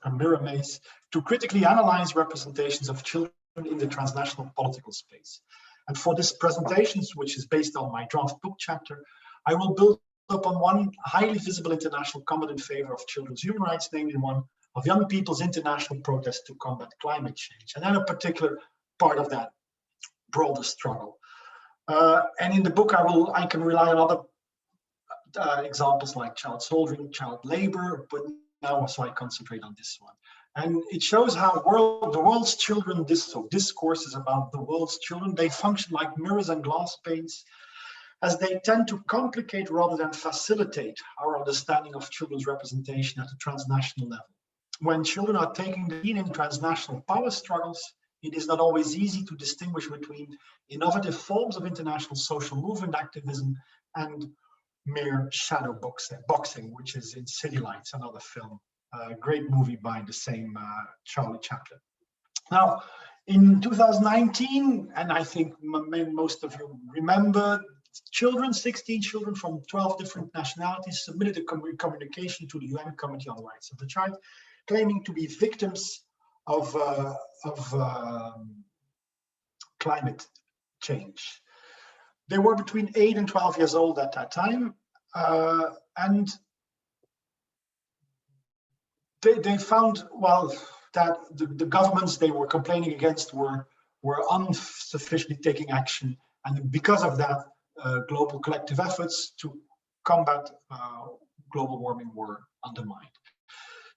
a mirror maze, to critically analyze representations of children in the transnational political space. And for this presentation, which is based on my draft book chapter, I will build up on one highly visible international comment in favor of children's human rights, namely one of young people's international protest to combat climate change, and then a particular part of that broader struggle. And in the book, I can rely on other examples like child soldering, child labor, but now also I concentrate on this one. And it shows how the world's children, discourses about the world's children, they function like mirrors and glass panes, as they tend to complicate rather than facilitate our understanding of children's representation at the transnational level. When children are taking the lead in transnational power struggles, it is not always easy to distinguish between innovative forms of international social movement activism and mere shadow boxing, which is in City Lights, another film, a great movie by the same Charlie Chaplin. Now, in 2019, and I think most of you remember, 16 children from 12 different nationalities submitted a communication to the UN Committee on the Rights of the Child, claiming to be victims of climate change. They were between 8 and 12 years old at that time, and they found, well, that the governments they were complaining against were insufficiently taking action, and because of that, global collective efforts to combat global warming were undermined.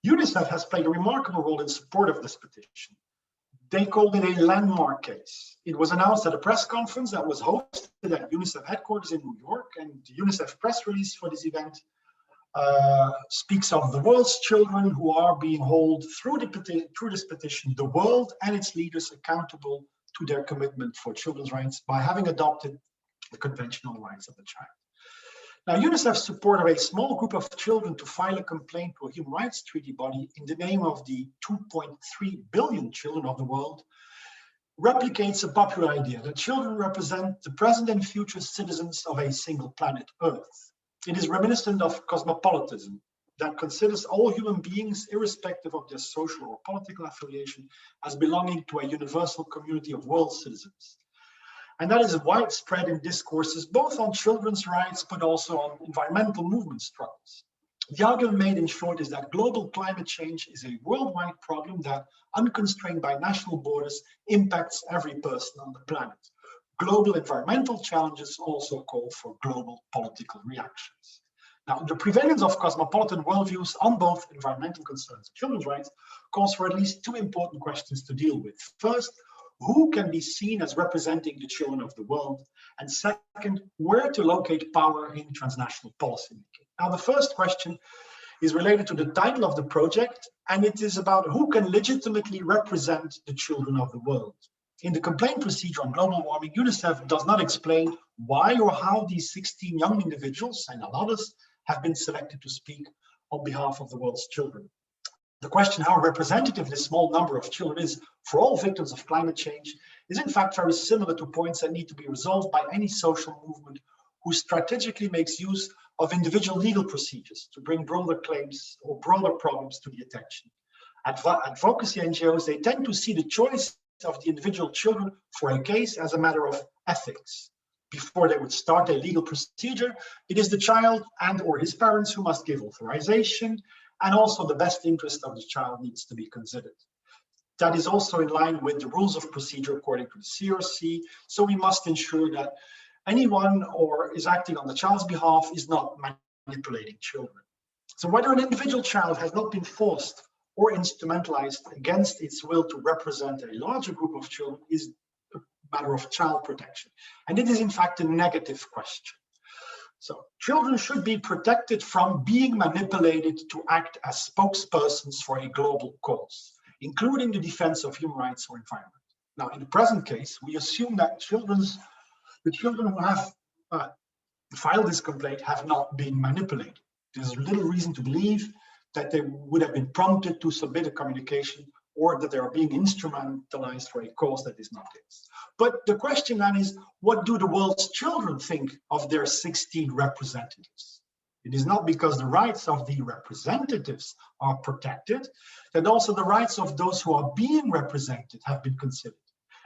UNICEF has played a remarkable role in support of this petition. They called it a landmark case. It was announced at a press conference that was hosted at UNICEF headquarters in New York, and the UNICEF press release for this event speaks of the world's children who are being held through this petition, the world and its leaders accountable to their commitment for children's rights by having adopted the Convention on the Rights of the Child. Now, UNICEF's support of a small group of children to file a complaint to a human rights treaty body in the name of the 2.3 billion children of the world replicates a popular idea that children represent the present and future citizens of a single planet, Earth. It is reminiscent of cosmopolitanism that considers all human beings, irrespective of their social or political affiliation, as belonging to a universal community of world citizens. And that is widespread in discourses, both on children's rights, but also on environmental movement struggles. The argument made in short is that global climate change is a worldwide problem that, unconstrained by national borders, impacts every person on the planet. Global environmental challenges also call for global political reactions. Now, the prevalence of cosmopolitan worldviews on both environmental concerns and children's rights calls for at least two important questions to deal with. First, who can be seen as representing the children of the world? And second, where to locate power in transnational policymaking? Now, the first question is related to the title of the project, and it is about who can legitimately represent the children of the world. In the complaint procedure on global warming, UNICEF does not explain why or how these 16 young individuals and others have been selected to speak on behalf of the world's children. The question how representative this small number of children is for all victims of climate change is in fact very similar to points that need to be resolved by any social movement who strategically makes use of individual legal procedures to bring broader claims or broader problems to the attention. Advocacy NGOs, they tend to see the choice of the individual children for a case as a matter of ethics. Before they would start a legal procedure, it is the child and or his parents who must give authorization, and also the best interest of the child needs to be considered. That is also in line with the rules of procedure according to the CRC, so we must ensure that anyone or is acting on the child's behalf is not manipulating children. So whether an individual child has not been forced or instrumentalized against its will to represent a larger group of children is a matter of child protection. And it is in fact a negative question. So children should be protected from being manipulated to act as spokespersons for a global cause, including the defense of human rights or environment. Now, in the present case, we assume that the children who have filed this complaint have not been manipulated. There's little reason to believe that they would have been prompted to submit a communication or that they are being instrumentalized for a cause that is not theirs. But the question then is, what do the world's children think of their 16 representatives? It is not because the rights of the representatives are protected, that also the rights of those who are being represented have been considered.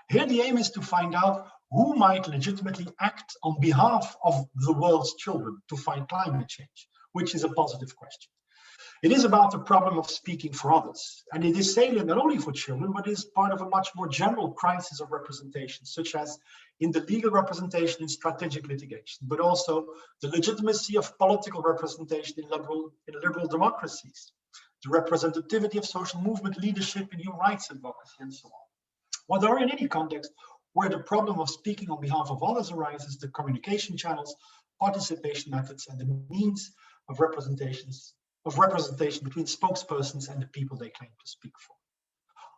Here the aim is to find out who might legitimately act on behalf of the world's children to fight climate change, which is a positive question. It is about the problem of speaking for others, and it is salient not only for children, but is part of a much more general crisis of representation, such as in the legal representation in strategic litigation, but also the legitimacy of political representation in liberal democracies. the representativity of social movement, leadership in human rights advocacy, and so on. What are in any context where the problem of speaking on behalf of others arises, the communication channels, participation methods, and the means of representation between spokespersons and the people they claim to speak for.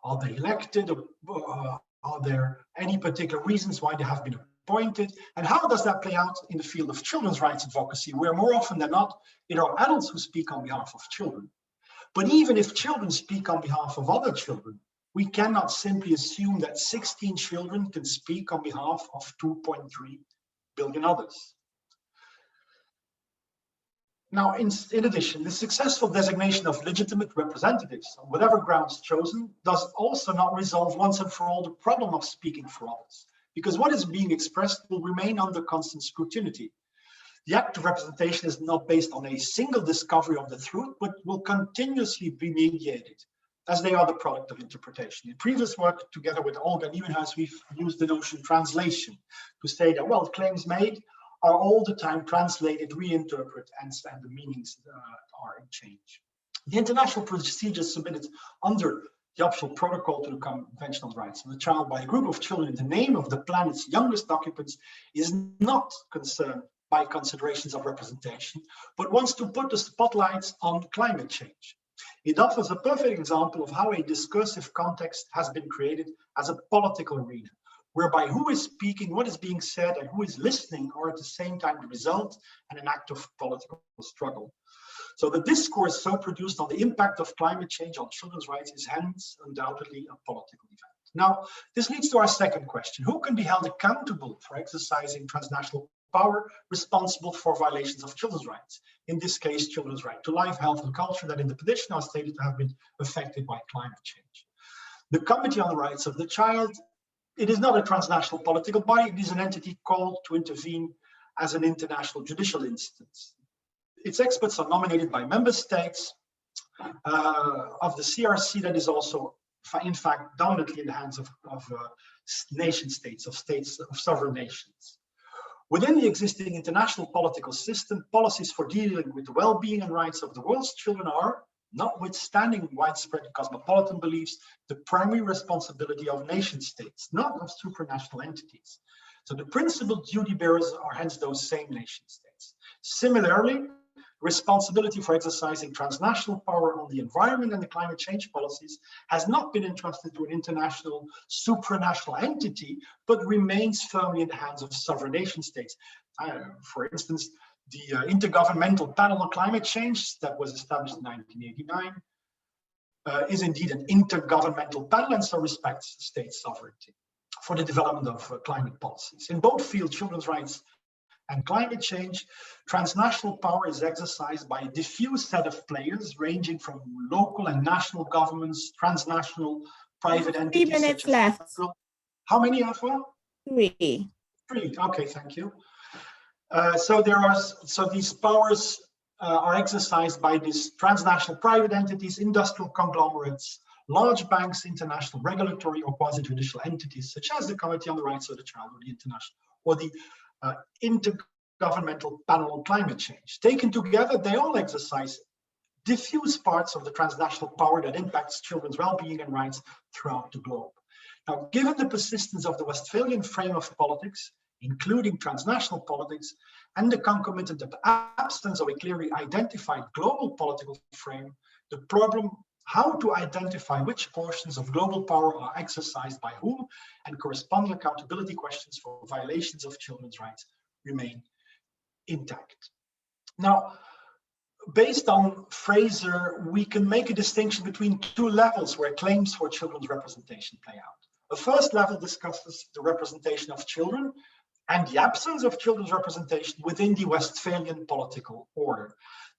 Are they elected? Are there any particular reasons why they have been appointed? And how does that play out in the field of children's rights advocacy, where more often than not, it are adults who speak on behalf of children? But even if children speak on behalf of other children, we cannot simply assume that 16 children can speak on behalf of 2.3 billion others. Now, in addition, the successful designation of legitimate representatives on whatever grounds chosen does also not resolve once and for all the problem of speaking for others, because what is being expressed will remain under constant scrutiny. The act of representation is not based on a single discovery of the truth, but will continuously be mediated, as they are the product of interpretation. In previous work, together with Olga Nieuwenhuis, we've used the notion translation to say that, well, claims made are all the time translated, reinterpreted, and the meanings are in change. The international procedures submitted under the optional protocol to the Convention on the Rights of the Child by a group of children in the name of the planet's youngest occupants is not concerned by considerations of representation, but wants to put the spotlights on climate change. It offers a perfect example of how a discursive context has been created as a political arena, whereby who is speaking, what is being said, and who is listening are at the same time the result and an act of political struggle. So the discourse so produced on the impact of climate change on children's rights is hence undoubtedly a political event. Now, this leads to our second question. Who can be held accountable for exercising transnational power responsible for violations of children's rights? In this case, children's right to life, health, and culture that in the petition are stated to have been affected by climate change. The Committee on the Rights of the Child, it is not a transnational political body. It is an entity called to intervene as an international judicial instance. Its experts are nominated by member states of the CRC, that is also, in fact, dominantly in the hands of nation states, of sovereign nations. Within the existing international political system, policies for dealing with the well-being and rights of the world's children are, notwithstanding widespread cosmopolitan beliefs, the primary responsibility of nation states, not of supranational entities. So the principal duty bearers are hence those same nation states. Similarly, responsibility for exercising transnational power on the environment and the climate change policies has not been entrusted to an international supranational entity, but remains firmly in the hands of sovereign nation states. For instance, the Intergovernmental Panel on Climate Change that was established in 1989 is indeed an intergovernmental panel and so respects state sovereignty for the development of climate policies. In both fields, children's rights and climate change, transnational power is exercised by a diffuse set of players ranging from local and national governments, transnational private entities. 3 minutes left. How many, Afua? 3. 3, okay, thank you. So these powers are exercised by these transnational private entities, industrial conglomerates, large banks, international regulatory or quasi-judicial entities, such as the Committee on the Rights of the Child or the International, or the Intergovernmental Panel on Climate Change. Taken together, they all exercise diffuse parts of the transnational power that impacts children's well-being and rights throughout the globe. Now, given the persistence of the Westphalian frame of politics, including transnational politics, and the concomitant absence of a clearly identified global political frame, the problem how to identify which portions of global power are exercised by whom and corresponding accountability questions for violations of children's rights remain intact. Now, based on Fraser, we can make a distinction between 2 levels where claims for children's representation play out. The first level discusses the representation of children and the absence of children's representation within the Westphalian political order.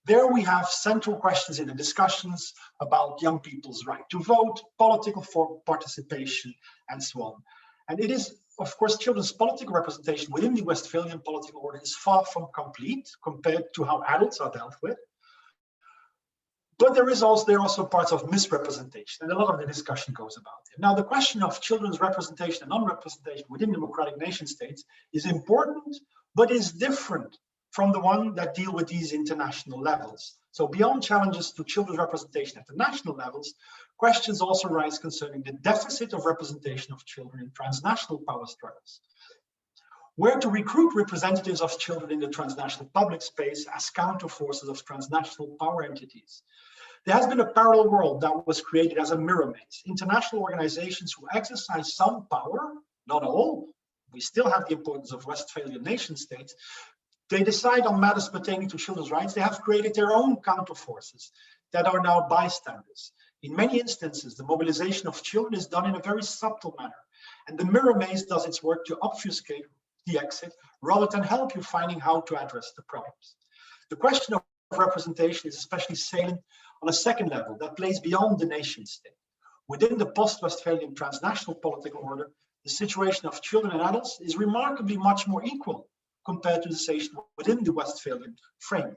There we have central questions in the discussions about young people's right to vote, political participation, and so on. And it is, of course, children's political representation within the Westphalian political order is far from complete compared to how adults are dealt with. But there are also parts of misrepresentation, and a lot of the discussion goes about it. Now, the question of children's representation and non-representation within democratic nation states is important, but is different from the one that deal with these international levels. So beyond challenges to children's representation at the national levels, questions also rise concerning the deficit of representation of children in transnational power struggles. Where to recruit representatives of children in the transnational public space as counterforces of transnational power entities? There has been a parallel world that was created as a mirror maze. International organizations who exercise some power, not all, we still have the importance of Westphalian nation states, they decide on matters pertaining to children's rights. They have created their own counterforces that are now bystanders. In many instances, the mobilization of children is done in a very subtle manner, and the mirror maze does its work to obfuscate the exit rather than help you finding how to address the problems. The question of representation is especially salient on a second level that plays beyond the nation state. Within the post-Westphalian transnational political order, the situation of children and adults is remarkably much more equal compared to the situation within the Westphalian frame.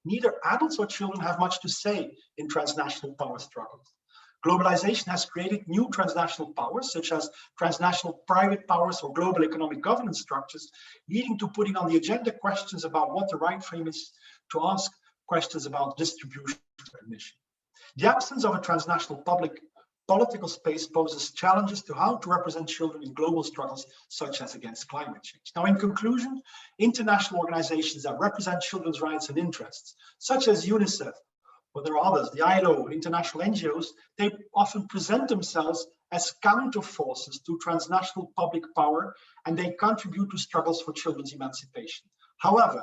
Neither adults or children have much to say in transnational power struggles. Globalization has created new transnational powers, such as transnational private powers or global economic governance structures, leading to putting on the agenda questions about what the right frame is to ask questions about distribution and admission. The absence of a transnational political space poses challenges to how to represent children in global struggles, such as against climate change. Now, in conclusion, international organizations that represent children's rights and interests, such as UNICEF, but there are others, the ILO, international NGOs, they often present themselves as counterforces to transnational public power, and they contribute to struggles for children's emancipation. However,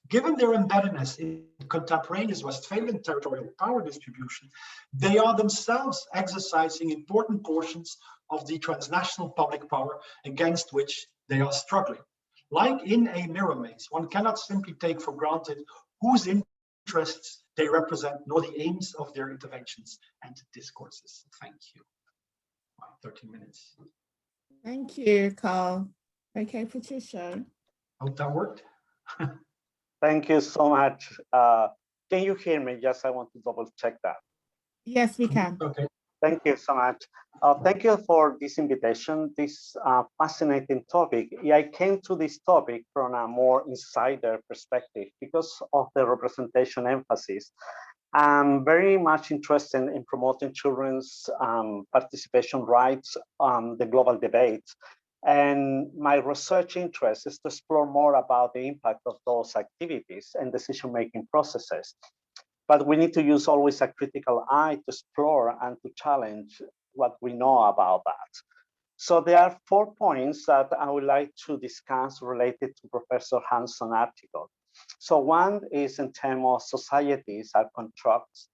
given their embeddedness in contemporaneous Westphalian territorial power distribution, they are themselves exercising important portions of the transnational public power against which they are struggling. Like in a mirror maze, one cannot simply take for granted whose interests they represent, nor the aims of their interventions and discourses. Thank you. 13 minutes. Thank you, Carl. Okay, Patricia. Hope that worked. Thank you so much. Can you hear me? Yes, I want to double check that. Yes, we can. Okay. Thank you so much. Thank you for this invitation, this fascinating topic. I came to this topic from a more insider perspective because of the representation emphasis. I'm very much interested in promoting children's participation rights on the global debate. And my research interest is to explore more about the impact of those activities and decision-making processes. But we need to use always a critical eye to explore and to challenge what we know about that. So there are 4 points that I would like to discuss related to Professor Hanson's article. So one is in terms of societies are constructs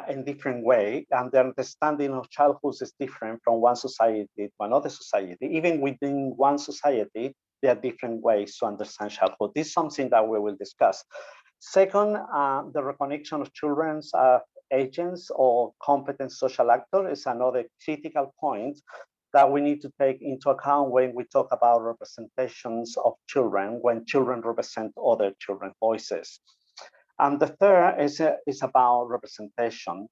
in different way, and the understanding of childhood is different from one society to another society. Even within one society, there are different ways to understand childhood. This is something that we will discuss. Second, the recognition of children's agents or competent social actors is another critical point that we need to take into account when we talk about representations of children, when children represent other children's voices. And the third is about representation,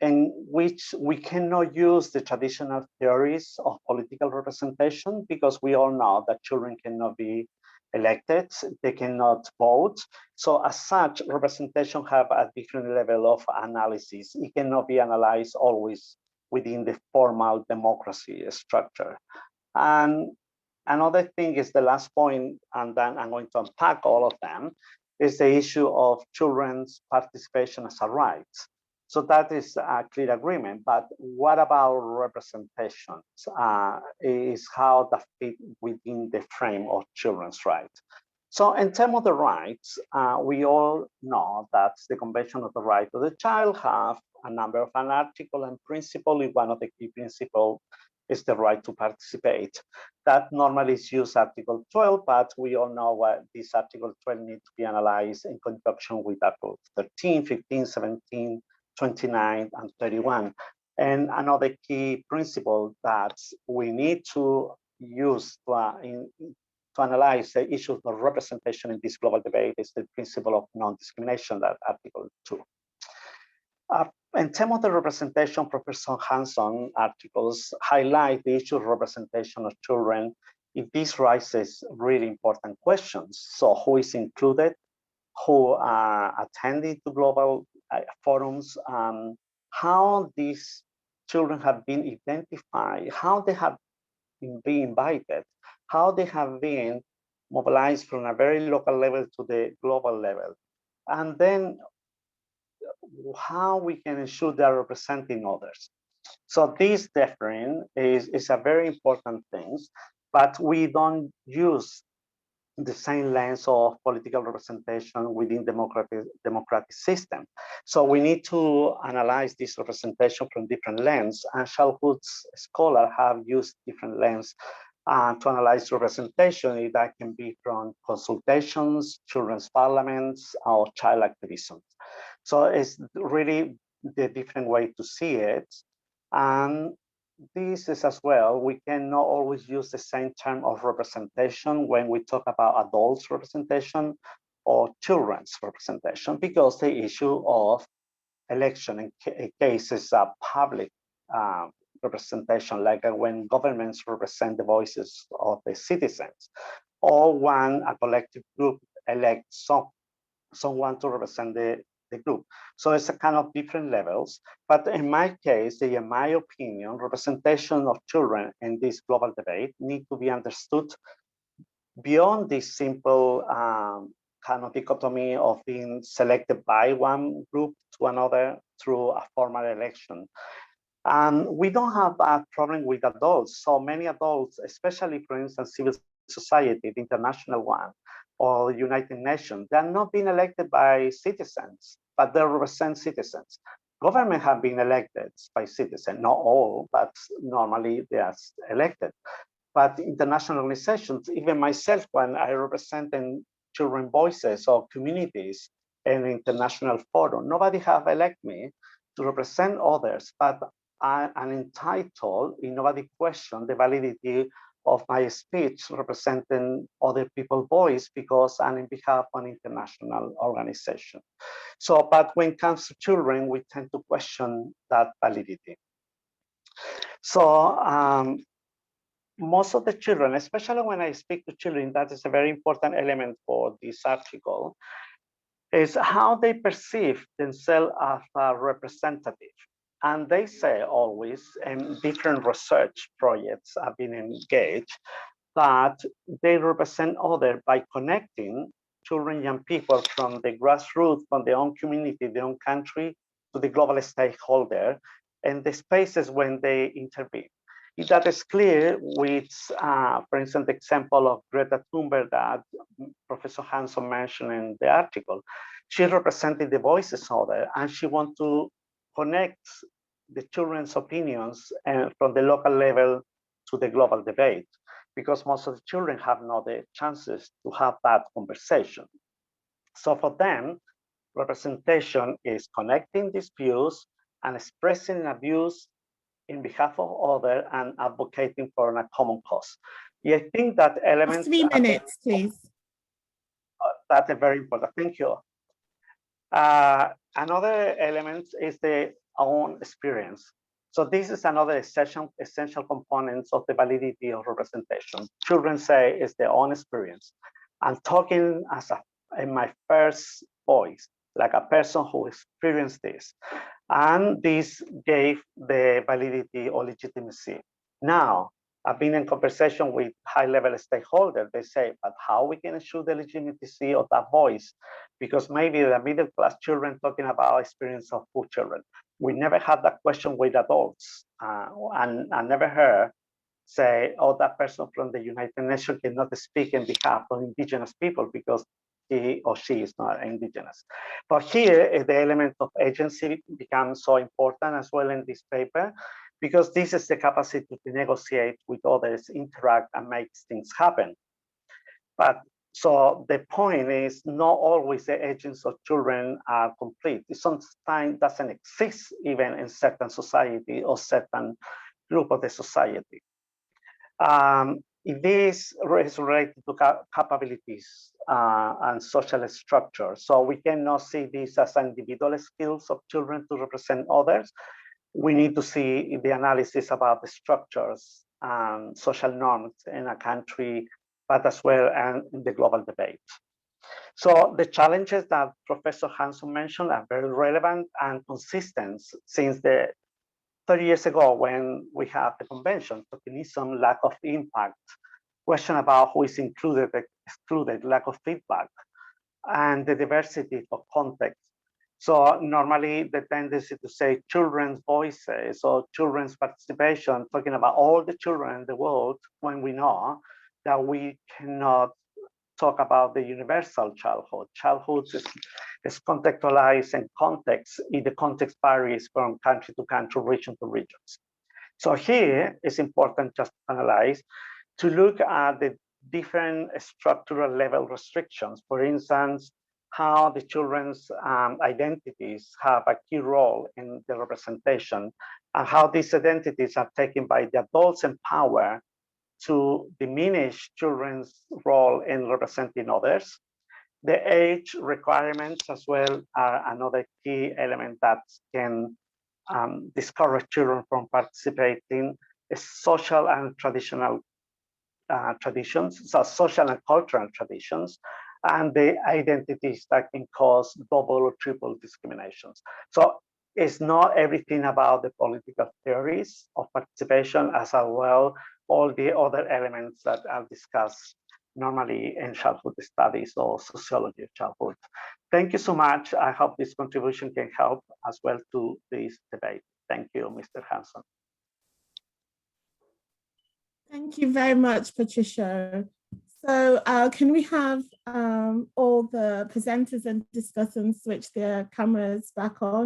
in which we cannot use the traditional theories of political representation because we all know that children cannot be elected, they cannot vote. So as such, representation have a different level of analysis. It cannot be analyzed always within the formal democracy structure. And another thing is the last point, and then I'm going to unpack all of them, is the issue of children's participation as a right. So that is a clear agreement, but what about representations? Is how that fit within the frame of children's rights. So in terms of the rights, we all know that the Convention of the Right of the Child have a number of an article and principle. One of the key principles is the right to participate. That normally is used Article 12, but we all know what this Article 12 needs to be analyzed in conjunction with Article 13, 15, 17, 29, and 31. And another key principle that we need to use to analyze the issues of representation in this global debate is the principle of non-discrimination, that Article 2. In terms of the representation, Professor Hanson articles highlight the issue of representation of children. If this raises really important questions. So who is included who are attending to global forums, how these children have been identified, how they have been invited, how they have been mobilized from a very local level to the global level, and then how we can ensure they are representing others. So this difference is a very important thing, but we don't use the same lens of political representation within democratic system. So we need to analyze this representation from different lenses, and childhood's scholars have used different lenses to analyze representation. That can be from consultations, children's parliaments, or child activism. So it's really the different way to see it. And this is as well, we cannot always use the same term of representation when we talk about adults representation or children's representation, because the issue of election in cases of public representation, like when governments represent the voices of the citizens, or when a collective group elects someone to represent the group. So it's a kind of different levels. But in my case, in my opinion, representation of children in this global debate need to be understood beyond this simple kind of dichotomy of being selected by one group to another through a formal election. We don't have a problem with adults. So many adults, especially for instance, civil society, the international one, or the United Nations, they're not being elected by citizens, but they represent citizens. Government have been elected by citizens, not all, but normally they are elected. But international organizations, even myself, when I represent in children voices or communities in international forum, nobody have elected me to represent others, but I'm entitled, nobody question the validity of my speech representing other people's voice because I'm in behalf of an international organization. So, but when it comes to children, we tend to question that validity. So most of the children, especially when I speak to children, that is a very important element for this article, is how they perceive themselves as a representative. And they say always, and different research projects have been engaged, that they represent others by connecting children, young people from the grassroots, from their own community, their own country, to the global stakeholder, and the spaces when they intervene. That is clear with, for instance, the example of Greta Thunberg that Professor Hanson mentioned in the article. She represented the voices of others, and she wants to connect the children's opinions from the local level to the global debate, because most of the children have not the chances to have that conversation. So for them, representation is connecting these views and expressing views in behalf of others and advocating for a common cause. Yeah, I think that element— 3 minutes, please. That's very important. Thank you. Another element is the own experience. So this is another essential component of the validity of representation. Children say it's their own experience. I'm talking in my first voice, like a person who experienced this. And this gave the validity or legitimacy. Now, I've been in conversation with high-level stakeholders. They say, but how we can ensure the legitimacy of that voice? Because maybe the middle-class children talking about experience of poor children. We never had that question with adults. And I never heard say, oh, that person from the United Nations cannot speak in behalf of indigenous people because he or she is not indigenous. But here, the element of agency becomes so important as well in this paper, because this is the capacity to negotiate with others, interact, and make things happen. But so the point is, not always the agents of children are complete. It sometimes doesn't exist even in certain society or certain group of the society. This is related to capabilities and social structure. So we cannot see this as individual skills of children to represent others. We need to see the analysis about the structures and social norms in a country, but as well and in the global debate. So the challenges that Professor Hanson mentioned are very relevant and consistent since the 30 years ago when we had the convention, tokenism, lack of impact, question about who is included, excluded, lack of feedback, and the diversity of context. So normally the tendency to say children's voices or children's participation, talking about all the children in the world, when we know that we cannot talk about the universal childhood. Childhood is contextualized and context, the context varies from country to country, region to regions. So here it's important just to analyze, to look at the different structural level restrictions. For instance, how the children's identities have a key role in the representation, and how these identities are taken by the adults in power to diminish children's role in representing others. The age requirements as well are another key element that can discourage children from participating. Social and traditional traditions, so social and cultural traditions, and the identities that can cause double or triple discriminations. So it's not everything about the political theories of participation, as well all the other elements that are discussed normally in childhood studies or sociology of childhood. Thank you so much. I hope this contribution can help as well to this debate. Thank you, Mr. Hanson. Thank you very much, Patricio. So can we have all the presenters and discussants switch their cameras back on?